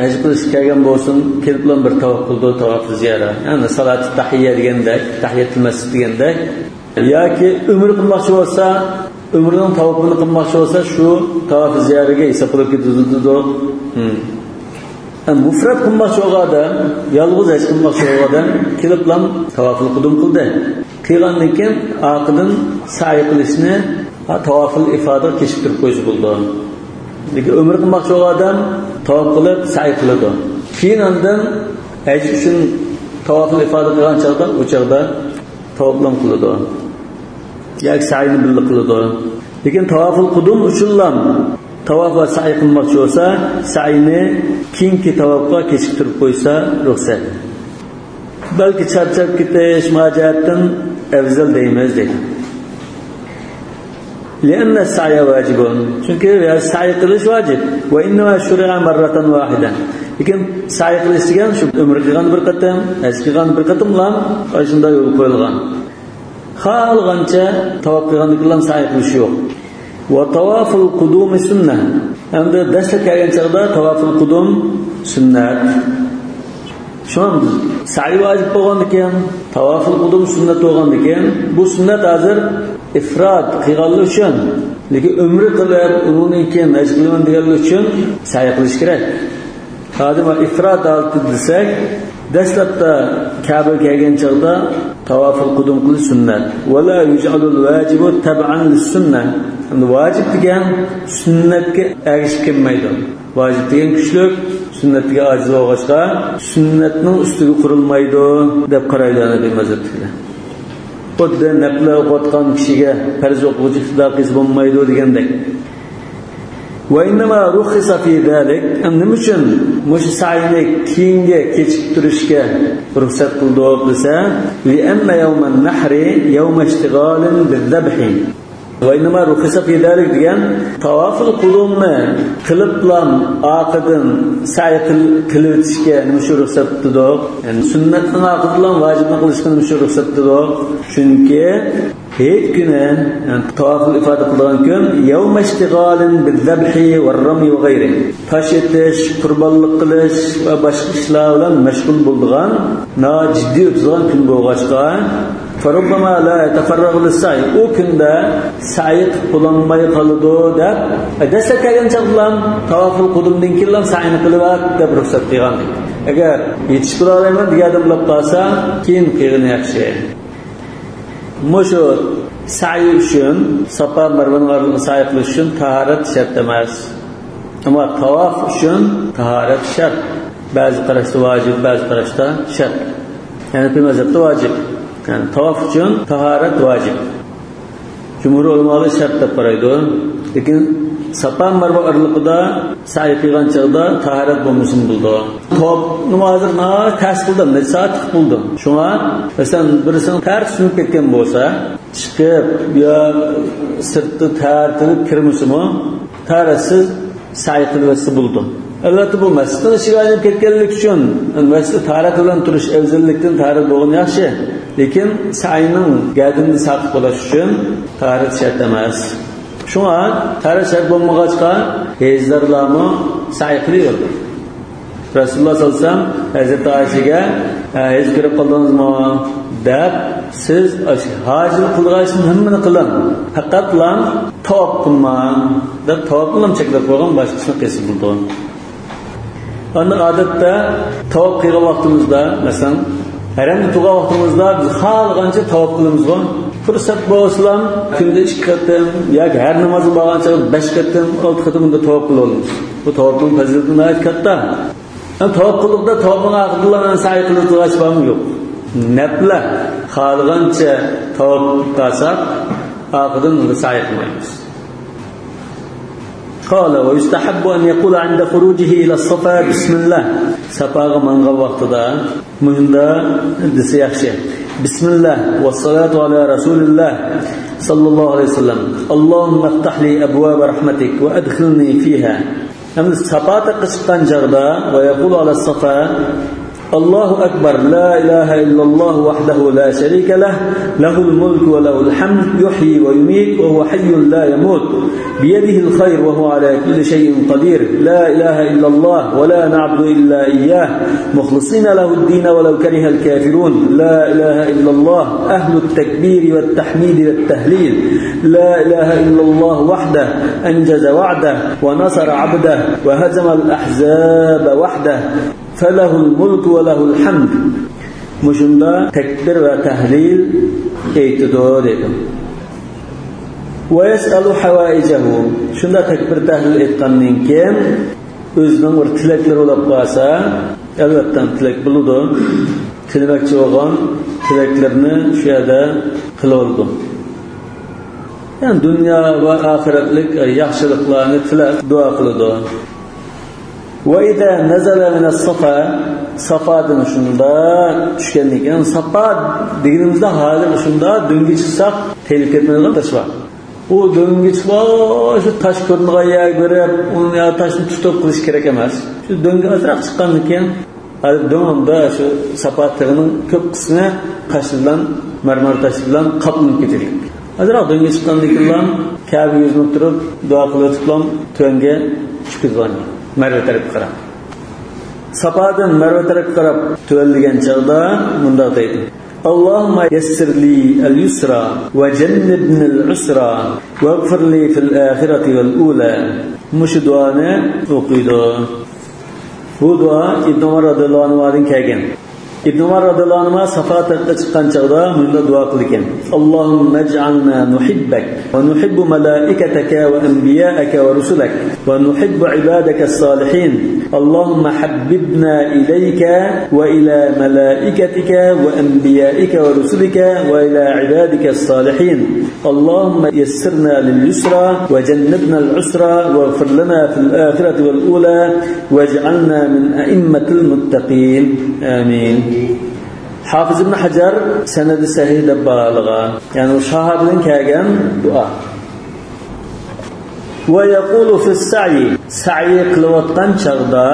هجبلش كاغان بوسن كلبلن بر طواف قلدو طواف الزيارة. يعني صلاة التحية ديگندك تحية المسجد ديگندك yoki umr qilmoqchi bo'lsa, umrining tavafini qilmoqchi bo'lsa, shu tavof ziyoriga hisoblab ketadi. Mufrat qilmoqchi bo'lgan, yolg'iz haj qilmoqchi bo'lgan kelib bilan tavoful qudum qildi. Qilgandan keyin oqidan sa'i qilishni tavoful ifoda kechiktirib qo'yish bo'ldi. Lekin umr qilmoqchi bo'lgan tavof qilib sa'i qiladi. Keyin undan haj uchun tavoful ifoda qilgan chog'da o'chaqda tavoflan qiladi. Yoki sa'yni birga qiladi. Lekin tavoful qudum uchun tavof va sa'i qilmoqchi bo'lsa, sa'yni keyingi tavofga kechiktirib qo'ysa ruxsat. Balki charchab ketish majatdan afzal deymiz deydi. لأن السعي واجب. Çünkü sa'i qilish vojib. Va inna shur'a marratan wahida. Lekin sa'i qilish degan shu umr qilgan bir qatam, haj qilgan bir qatam bilan shunday yo'l qo'yilgan. Xohlagancha tavof qilgandan keyin sa'i qilish yo'q. Va tavaful qudum sunnah. Hamda dastlab kelgan chog'da tavaful qudum sunnat. Shun sa'i vojib bo'lgandan keyin tavaful qudum sunnat bo'lgandan keyin bu sunnat hozir ifrod qilganlik uchun, lekin umri qilib undan keyin haj qilaman deganlik uchun sa'i qilish kerak. Hozir ifrod olib desak, dastlabda Ka'ba kelgan chog'da tavaful qudum qilish sunnat. Va la yuj'alul vajibu tab'an lis-sunnah. Vojib degan sunnatga ergishib kelmaydi. Vojib degan kuchlik sunnatga ojiz bo'lg'achqa sunnatning ustiga qurilmaydi deb qaraydilar bu mazhabda. Xuddi nafl o'qiyotgan kishiga farz o'quvchi iqtidor qilsa bo'lmaydi degandek. Va innama rukhisa fi zalik, nima uchun mush sa'yni keyinga kechiktirishga ruxsat qildi desa, li anna yawman nahri yawm ishtighalin bil-dhabhi. Va innama rukhisa fi zalik degan tavaful qudumni qilib bilan oqidan sa'i qilib o'tishga nima shu ruxsat dedi? Ya'ni sunnatni oqid bilan vojibni qilishga nima shu ruxsat dedi? Chunki hech kuni tavaful ifoda qilgan kun yawm ishtighalin bil-dhabhi var-ramy va g'ayri. Tosh etish, qurbonlik qilish va boshqa ishlar bilan mashg'ul bo'lgan, jiddiy o'tgan kun bo'lg'achqa farubbama la yatafarragu lis-sa'i. U kunda sa'i qilinmay qoladi deb adasa kelgan chaqlan tavaful qudumdan keyin sa'yni qilib deb ruxsat qilgan. Agar yetishib olmayman degan bo'lib qolsa, keyin qilgan yaxshi. Mushu sa'i uchun Safa Marvaning orasida sa'i qilish uchun tahorat shart emas. Ammo tavof uchun tahorat shart. Ba'zi qarashda vojib, ba'zi qarashda shart. Ya'ni bu mazhabda vojib. Yani tavaf için taharet vacip. Cumhur ulamalar şart deb qaraydi. Lekin Safa Marva aralig'ida sa'i qilgan chog'da taharet bo'lmasin bo'ldi. Tavaf namozi ters qildi, saat qildi. Shunga masalan birisini ters sunib ketgan bo'lsa, chiqib yo sirtni tartib kirmasimi, tarasiz sa'i qilsa bo'ldi. Albatta bu masjiddan ichiga olib ketganlik uchun masjidda taharat bilan turish afzallikdan taharat bo'lgan yaxshi. Lekin sa'yning gadini saqlab qolish uchun taharat shart emas. Shunga taharat shart bo'lmag'achqa hejlarlarni sa'i qilyapti. Rasululloh sollallohu alayhi vasallam Hazrat Oyshaga hej kirib qoldingizmi deb, siz hojni qilg'aysiz hammani qiling. Faqat bilan tavof qilmang deb tavof bilan cheklab qo'ygan, boshqasini qilsa bo'ldi. Ana odatda tavof qilgan vaqtimizda, masalan, haramda turgan vaqtimizda biz xohlagancha tavof qilamiz. Fursat bo'lsa, kunda 2 qatam yoki har namoz bo'lgancha 5 qatam, 6 qatam unda tavof qilamiz. Bu tavofning fazilati nihoyat katta. Tavof qildiqda tavofning aqdillarini sa'i qilib turgash bormi yo'q. Nafla xohlagancha tavof qilsak, aqidan sa'i qilmaymiz. قال ويستحب أن يقول عند خروجه إلى الصفا بسم الله. صفاغ منغا وقتدا مهندا دسياخشي بسم الله والصلاة على رسول الله صلى الله عليه وسلم. اللهم افتح لي أبواب رحمتك وأدخلني فيها. أما الصفا تقشقان جغدا ويقول على الصفا Allahu akbar, la ilaha illallah wahdahu la sharika lah, lahul mulku wa lahul hamd, yuhyi wa yumiit wa huwa hayyun la yamut, biyadihi al-khayr wa huwa ala kulli shay'in qadir, la ilaha illallah wa la na'budu illa iyyah, mukhlisina lahu ad-din wa law kariha al-kafirun, la ilaha illallah ahlu at-takbir wa at-tahmid wa at-tahlil, la ilaha illallah wahdahu anjaza wa'dahu wa nasara 'abdahu wa hazama al-ahzab wahdahu, falahul mulku ve lahul hamd. Muşunda tekbir ve tahlil eytido dedim. Ve yes'alu havaicehu. Şunda tekbir tahlil etkandan keyin özünün bir tilekleri olap qalsa, elbette tilek buludu. Tilekçi olgan tileklerini şu yerda qilib oldu. Yani dünya ve ahiretlik yaxşılıklarını tilek dua qiladi. وَإِذَا نَزَلَ مِنَ الصَّفَا Safadan şunda düşkenlikken Safa dediğimizde hali şunda döngü çıksak tehlike etmeden taş var. O döngü çıksa şu taş körünüge yer görüp onun ya taşını tutup kılış gerek emez. Şu döngü azırak çıkanlıkken döngünde şu Safa tığının köp kısmına taşlardan mermer taşlardan kaplanıp getirecek. Azırak döngü çıkanlıkken Kabe yüzüne oturup dua kılıp tönge çıkıyor. Merve taraf qarab. Safadan Merve taraf qarab tövəlligan çağda bunda deydi. Allahumma yassir li al-yusra ve cennibni al-usra ve gfir li fil ahireti vel ula. Muşu duanı okuydu. Bu dua İbn Umar radıyallahu anh'dan kelgan. İbn Umar radıyallahu anh Safa tarafga chiqqan chaqda bunda dua qilgan. Allahumma ij'alna nuhibbak ve nuhibbu malaikataka ve anbiya'aka ve rusulak ve nuhibbu ibadakas salihin. Allahumma habbibna ilayka ve ila malaikatika ve anbiya'ika ve rusulika ve ila ibadikas salihin. Allahumma yassirna lil yusra ve cennibna al usra ve ighfir lana fil ahireti vel ula wej'alna min a'immatil muttaqin. Amin. Hafız ibn Hajar senedi sahih deb bağlagan. Yani o sahabenin kelgan dua. Ve yaqulu fis sa'i qilayotgan chaqda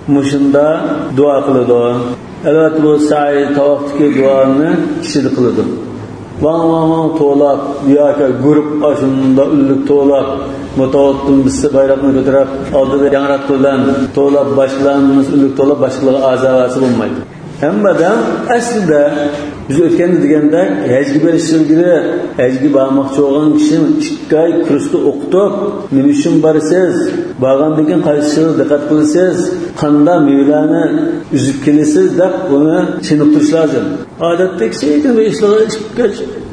mushunda dua qiladi. Albatta bu sa'i tavafdagi duoni kishi qiladi. Van to'lab yoki guruh ashunda ullik to'lab mutawattim bizsa bayroqni ko'tarib oldida yangraq bilan to'lab boshlanmiz ullik to'lab boshqalarga azavasi bo'lmaydi. Hammadan aslida biz o'tganda deganda hajga berishingizga hajga bormoqchi bo'lgan kishi 2 oy kursda o'qitib, nima uchun borsiz? Borgandan keyin qaysi diqqat qilasiz? Qanday mevlani uzib kelasiz deb buni tushunish lozim. Odatdagi şeydir ve işleri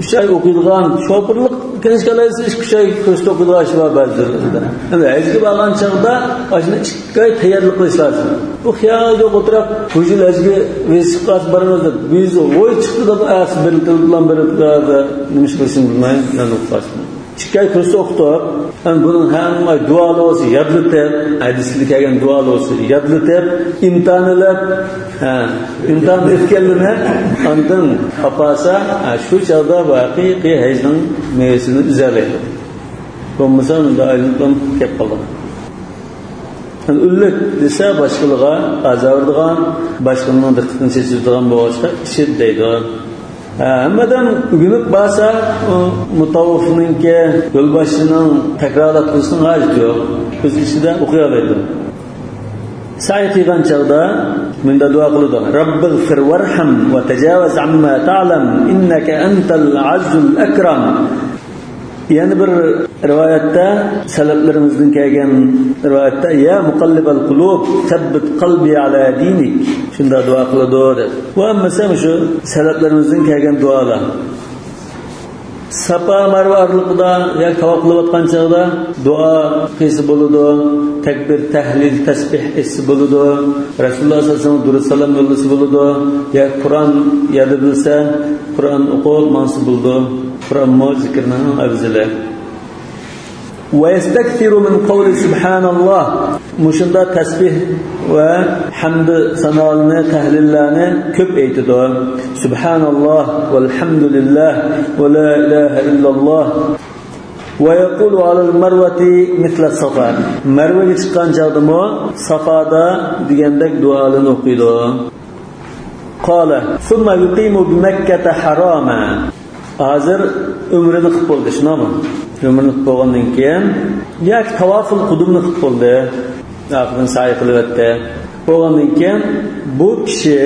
3 ay okuyulgan şoförlük keşkelerisi 3 ay kursda okuyulgan şey var bazılarında. Yani hajga borgan chaqda ashuni 2 oy tayyorlik qilish lozim. Bu xiyolga o'tirib, hujul hajga vesiqas barmazda biz voy chiqdi deb as bilan nima qilishni bilmayman, men o'qishim. 2 oy kursda o'qitib, bunun hamma duosi yodlatib, hadislik kelgan duosi yodlatib, imtihonlab, imtihon o'tkazildi. Ondan apasa shu chaqda haqiqiy hajning mevasini uzalaydi. Bo'lmasa unda aylanib kelib qoladi. Ullik desa boshqalarga azordigan, boshqalarning diqqatini chechiradigan bo'lsa, kishi deydi. Hammadan ugunib basa mutavaffiningki yo'lboshchining takrorlab qilishning hojati yo'q. O'z ichida o'qiy oladi. Sa'i qilgan chaqda bunda duo qiladi. Robbighfir warham va tajawaz amma ta'lam innaka antal azzul akram. Yani bir rivayette salaflarimizden kelgan rivayette ya muqallibal qulub sabbit qalbi ala dinik. Shunda duo qiladi. Va amasam shu salaflarimizdan kelgan duolar. Safa Marva arliqida ya tavoq qilayotgan chaqda duo qilsa bo'ladi, takbir, tahlil, tasbih etsa bo'ladi. Rasululloh sollallohu alayhi vasallam durud salom yo'llasa bo'ladi. Ya Qur'on yodi bilsa, Qur'on o'qib mansi bo'ladi. Qur'on zikrning afzali. Ve yestekfiru min qawli subhanallah. Mushunda tasbih ve hamd sanolarni, tahlillarni ko'p aytadi. Subhanallah velhamdulillah ve la ilaha illallah. Ve yaqulu alal marvati misla safa. Marvaga chiqqan chaqdimi Safada degandek duolarni o'qiydi. قال ثم يقيم بمكة حراما hazır ömrünü qilib bo'ldi shunami ömrünü qilib bo'lgandan keyin yoki tavoful qudumni qilib bo'ldi aqlin sa'i qilyapti bo'lgandan keyin bu kishi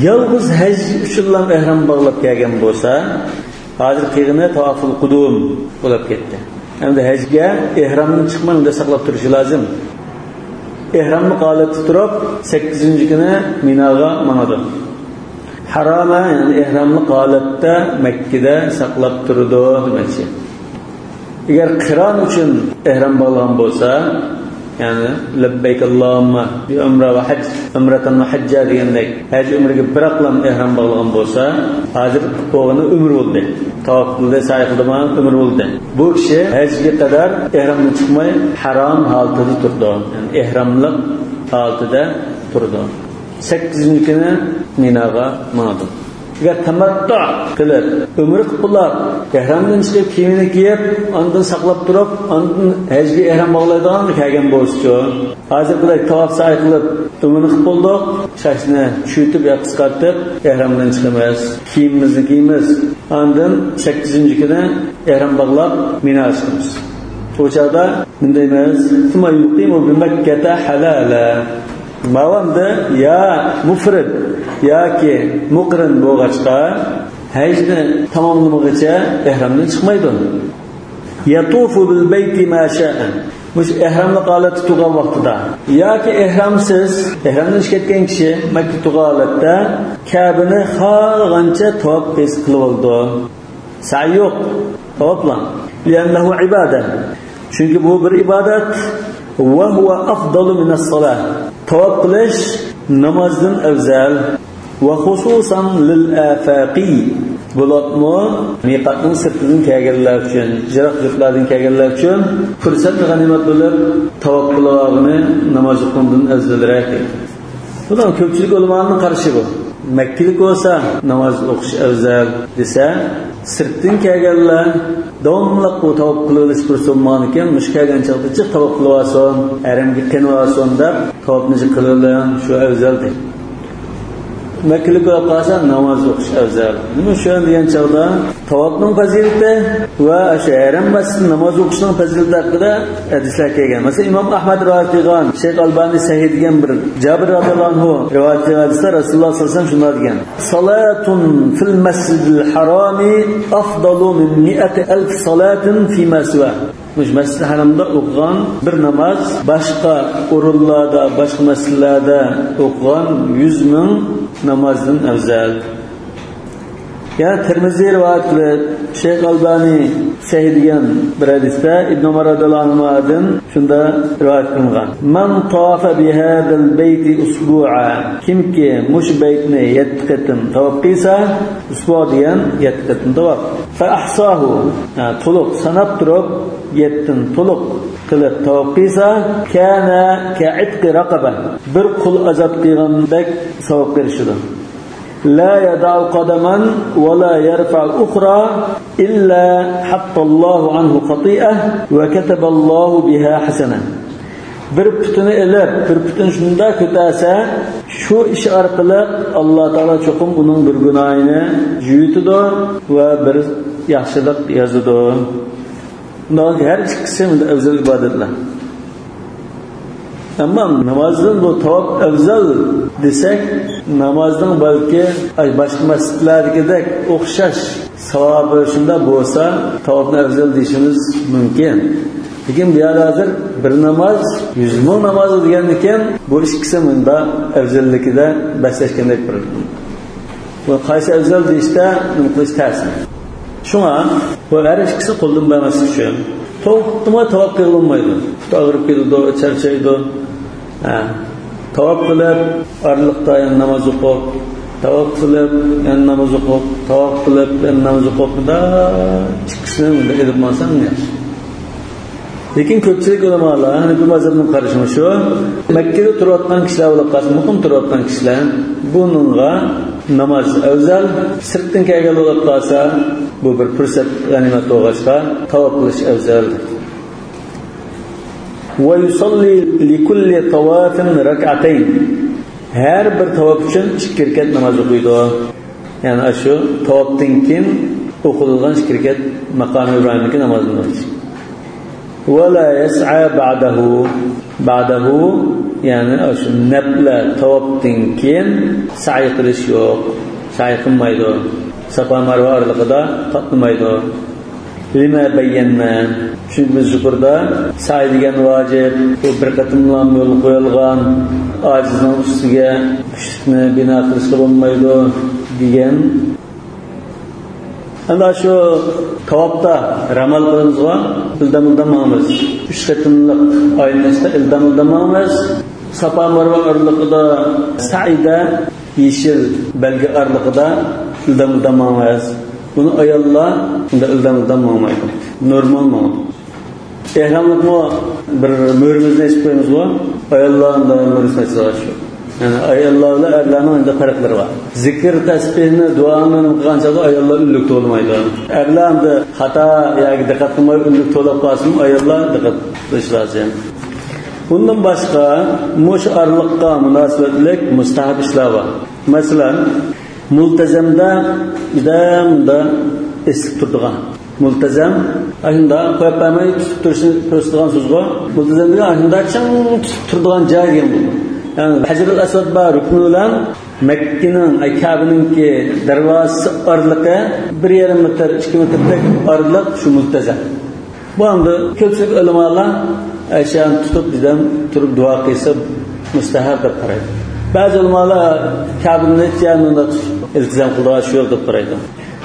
yolg'iz haj uchun ehrom bog'lab kelgan bo'lsa hozir qilgani tavoful qudum bo'lib ketdi endi hajga ehromdan chiqmay unda saqlab turishi lozim ehromni holatda turib 8-kuni Minoga manadi harama yani ehromli holatda Makkada saqlab turdi demoqchi. Agar qiron uchun ehrom bo'lgan bo'lsa, yani labbayk Allohumma bi umra va haj, umratan va hajja degandek haj umraga bir aqlam ehrom bo'lgan bo'lsa, hozir o'g'ini umr bo'ldi. Tavof qildi, sa'i qildi, umr bo'ldi. Bu kishi hajga qadar ehromdan chiqmay harom holatda turdi. Yani ehromli holatda turdi. 8-kuni Minoga mandi. Agar tamattu qilib, umr qilib, ehromdan chiqib, kiyimini kiyib, ondan saqlab turib, ondan hajga ehrom bog'laydigan kelgan bo'lsa, hozir qilib tavof sa'i qilib, umrni qilib bo'ldik, shashni tushitib yoki qisqartib, ehromdan chiqamiz, kiyimimizni kiyamiz, ondan 8-kuni ehrom bog'lab Minoga chiqamiz. Bu chog'da bundaymiz, "Summa yuqimu bi Makkata halala." Mavamda ya mufrid yoki muqrin bo'lg'achqa hajni tamomlamaguncha ehromdan chiqmaydi. Yatufu bil bayti ma sha'a. Mush ehromli holatda turgan vaqtida yoki ehromsiz, ehromdan ketgan kishi Makka turgan holatda Ka'bani xohlagancha tavof qilib oldi. Sa'i yo'q, tavoflan. Li'annahu ibodat. Chunki bu bir ibodat. Va huwa afdalu min as-salah. Tavof qilish namozdan afzal va xususan lil afaqi. Bularni miqatning sirtidan kelganlar uchun, jiroqliklardan kelganlar uchun fursat g'animat bo'lib tavof qilishni namoz o'qishdan afzalroq. Bundan ko'pchilik ulamolarning qarashi bu. Makkalik bo'lsa namoz o'qish afzal desa, sirtdan kelganlar davomli tavof qilish fursatman ekan, mushkagan chaqda chiq tavof qilasan, haramga qilvasan deb tavofni qilasan, shu afzal deydi. Makkalik bo'lib qolsa namoz o'qish afzal. Nima shu degan chaqda tavofning fazilati va o'sha haram masjid namoz o'qishning fazilati haqida hadislar kelgan. Masalan, Imom Ahmad rivoyat qilgan, Shayx Albani sahih degan bir Jabir radhiyallohu anhu rivoyat qilgan hadisda Rasululloh sollallohu alayhi vasallam shunday degan: "Salatun fil masjidil harami afdalu min 100,000 salatin fi ma siwa." Mush masjid haramda o'qigan bir namoz boshqa o'rinlarda, boshqa masjidlarda o'qigan 100,000 namozdan afzal. Ya Tirmiziy rivoyat qilib, Shayx Albani sahih degan bir hadisda Ibn Umar radhiyallohu anhudan shunda rivoyat qilingan. "Man tawafa bi hadal bayti usbu'a." Kimki mush baytni 7 qatim tavof qilsa, usbu' degan 7 qatim tavof. Fa ahsahu, to'liq sanab turib 7 to'liq qilib tavof qilsa, kana ka'itqi raqaba. Bir qul azod qilgandek savob berishdi. لا يدع قدما ولا يرفع أخرى إلا حط الله عنه خطيئة وكتب الله بها حسنة. Bir putini elib, bir putin shunda ko'tarsa, shu ish orqali Alloh taolo cho'qim uning bir gunohini yuvitdi va bir yaxshilik yozadi. Bundan har ikkisi afzal ibodatlar. Ama namazdan bu tavof afzal desak, namazdan balki boshqa masjidlardagidek o'xshash savobi shunda bo'lsa, tavofni afzal deyishimiz mumkin. Lekin bu yerda hozir bir namoz 100,000 namoz degan ekan, bu ikkisi bunda afzalligida baslashgandek bir. Bu qaysi afzal deyishda qilish ta'sir. Shunga bu har ikkisi qo'ldan bermas uchun to'xtama tavof qilolmaydi. Og'rib keldi, charchaydi. Tavof qilib, orliqda namoz o'qib, tavof qilib, namoz o'qib, tavof qilib, namoz o'qibda chiqishni edib olsam yaxshi. Lekin ko'pchilik ulamolar, bu mazhabning qarashi shu, Makkada turayotgan kishilar bo'lib qolsa, muqim turayotgan kishilar buningga namoz afzal, sirtdan kelgan bo'lib qolsa, bu bir fursat g'animat bo'lg'achqa tavof qilish afzal. ويصلي لكل طواف ركعتين. Her bir tavaf için 2 rekat namoz o'qiydi. Ya'ni shu tavafdan keyin o'qilgan 2 rekat maqom Ibrohimniki namozini o'qiydi. Va la yas'a ba'dahu ya'ni shu nafla tavafdan keyin sa'i qilish yo'q. Sa'i qilmaydi. Safa Marva oralig'ida qatnamaydi. Lima bayyana. Çünkü biz yukarıda sa'i degan vacib, bu bir qatimlan yo'l qo'yilgan, ojizning ustiga kuchni bino qilishga bo'lmaydi degan. Ana shu tavafda ramal qilingizga ildamildamamiz. 3 qatimliq oynasida ildamildamamiz. Safa Marva oralig'ida sa'ida yeşil belge aralig'ida ildamildamamiz. Bunu ayollar ildamildammaydi. Normal mı? Ehramlık mı bir mürümüzde iş koyumuz var. Ayolların da mürüsüne çalışıyor. Yani ayollarla erlerinin önünde farkları var. Zikir, tesbihini, duanını kılgançada ayollar ünlükte olmaydı. Erlerin de hata ya dikkat kılmayı ünlükte olup kalsın, ayollar dikkat kılış lazım. Bundan başka muş aralıkta münasebetlik müstahap işler var. Mesela multazamda idamda esip turduğan. Multazam ahında koyapmayı tutup turuşturgan sözü. Multazamda ahında çın tutup turduğan cahil bu. Yani Hacer-ül Asvad var rüknü olan Mekke'nin, Kabe'nin ki darvazası aralığı 1,5 metre, 2 metrelik aralık şu multazam. Bu anda köpçülük ulemalar aşağıdan tutup bizden turup dua kıysa müstahap da paraydı. Bazı ulemalar Kabe'nin yanında iltizam kıldığı şu yolda paraydı.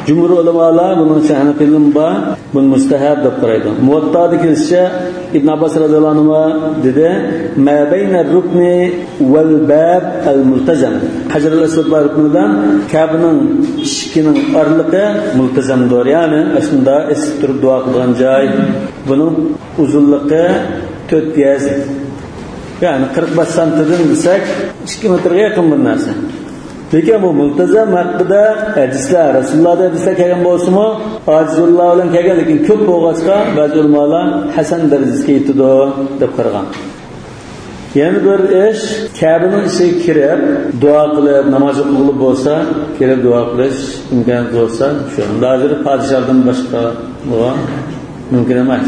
Cumhur ulemalar bunun şahane var, bunun müstahab da paraydı. Muvatta'daki ise İbn Abbas radıyallahu anh dedi, "Ma beyne rukni vel bab el multazam." Hacer-ül Asvad var ruknidan Kabe'nin şikinin aralığı multazamdır. Yani aslında esip durup dua kılgan joy. Bunun uzunluğu 4 yaz. Yani 45 santimetre desek 2 metreye yakın bir narsa. Peki bu multazam hakkında hadisler, Resulullah'da hadisler kelgan bo'lsa-mu, Acizullah bilan kelgan, lekin ko'p bo'lg'achqa ba'zi ulamolar hasan darajasiga yetdi deb qaragan. Yana bir ish, Kabe'ning ichiga kirib, duo qilib, namoz o'qilib bo'lsa, kirib duo qilish imkon bo'lsa, shu. Hozir podshohdan boshqa bu mumkin emas.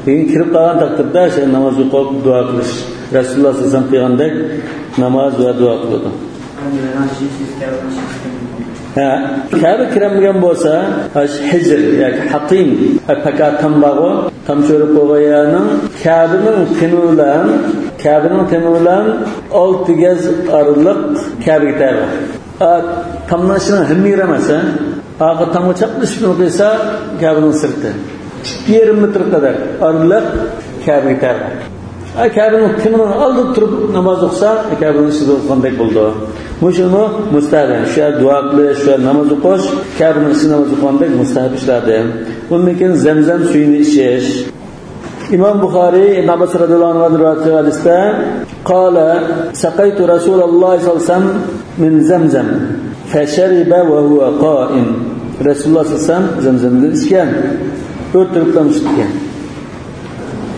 Lekin kirib qolgan taqdirda shu namoz o'qib, duo qilish Rasululloh sollallohu alayhi vasallam qilgandek namoz va duo qiladi. Kabe kiramgan bo'lsa, hijr yoki hatim, fakat tambağı, tamşörü qo'yganing Kabe'ning temilan 6 gaz araliq Kabe'ga tayyor. Tamnashini himira emas-a, aqi tamga chaqlishib qo'ysa, Kabe'ning sirti 2,5 metr qadar araliq Kabe'ga tayyor. Kabe'ning temilan oldi turib namoz o'qisa, Kabe'ning ichida o'qgandek bo'ldi. Muşunu mustahab, şu dua qilish, şu namoz o'qish, Kabe'ning ichida namoz o'qgandek mustahab ishlardi. Bundan keyin zamzam suyini ichish. İmam Buxoriy Ibn Abbas radhiyallohu anhu rivoyat hadisda qala saqaytu Rasululloh sallallohu alayhi vasallam min zamzam fashariba wa huwa qa'im. Rasululloh sallallohu alayhi vasallam zamzamdan ichgan, o'tiribdan ichgan.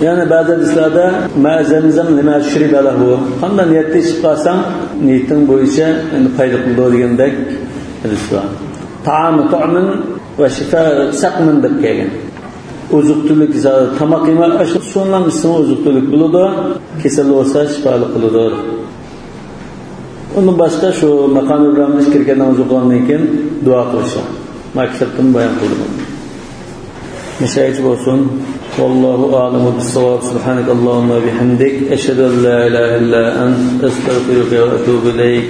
Yani bazı hadislarda ma zamzam lima shuriba lahu. Qanday niyatda ichib qolsang, niyating bo'yicha endi foyda qildi degandek hadis bor. Ta'amun va shifa saqmin deb kelgan. Ozuqtulik tamoq yema shu sunnan ismi ozuqtulik bo'ladi, kasal bo'lsa shifoli qiladi. Undan boshqa shu maqom Ibrohimga kirgan namoz o'qigandan keyin duo qilish. Maqsadni bayon qildim. Mishaychi bo'lsin. Vallahu a'lamu bis-savab. Subhanakallahumma bihamdik, ashhadu an la ilaha illa ant, astaghfiruka va atubu ilayk.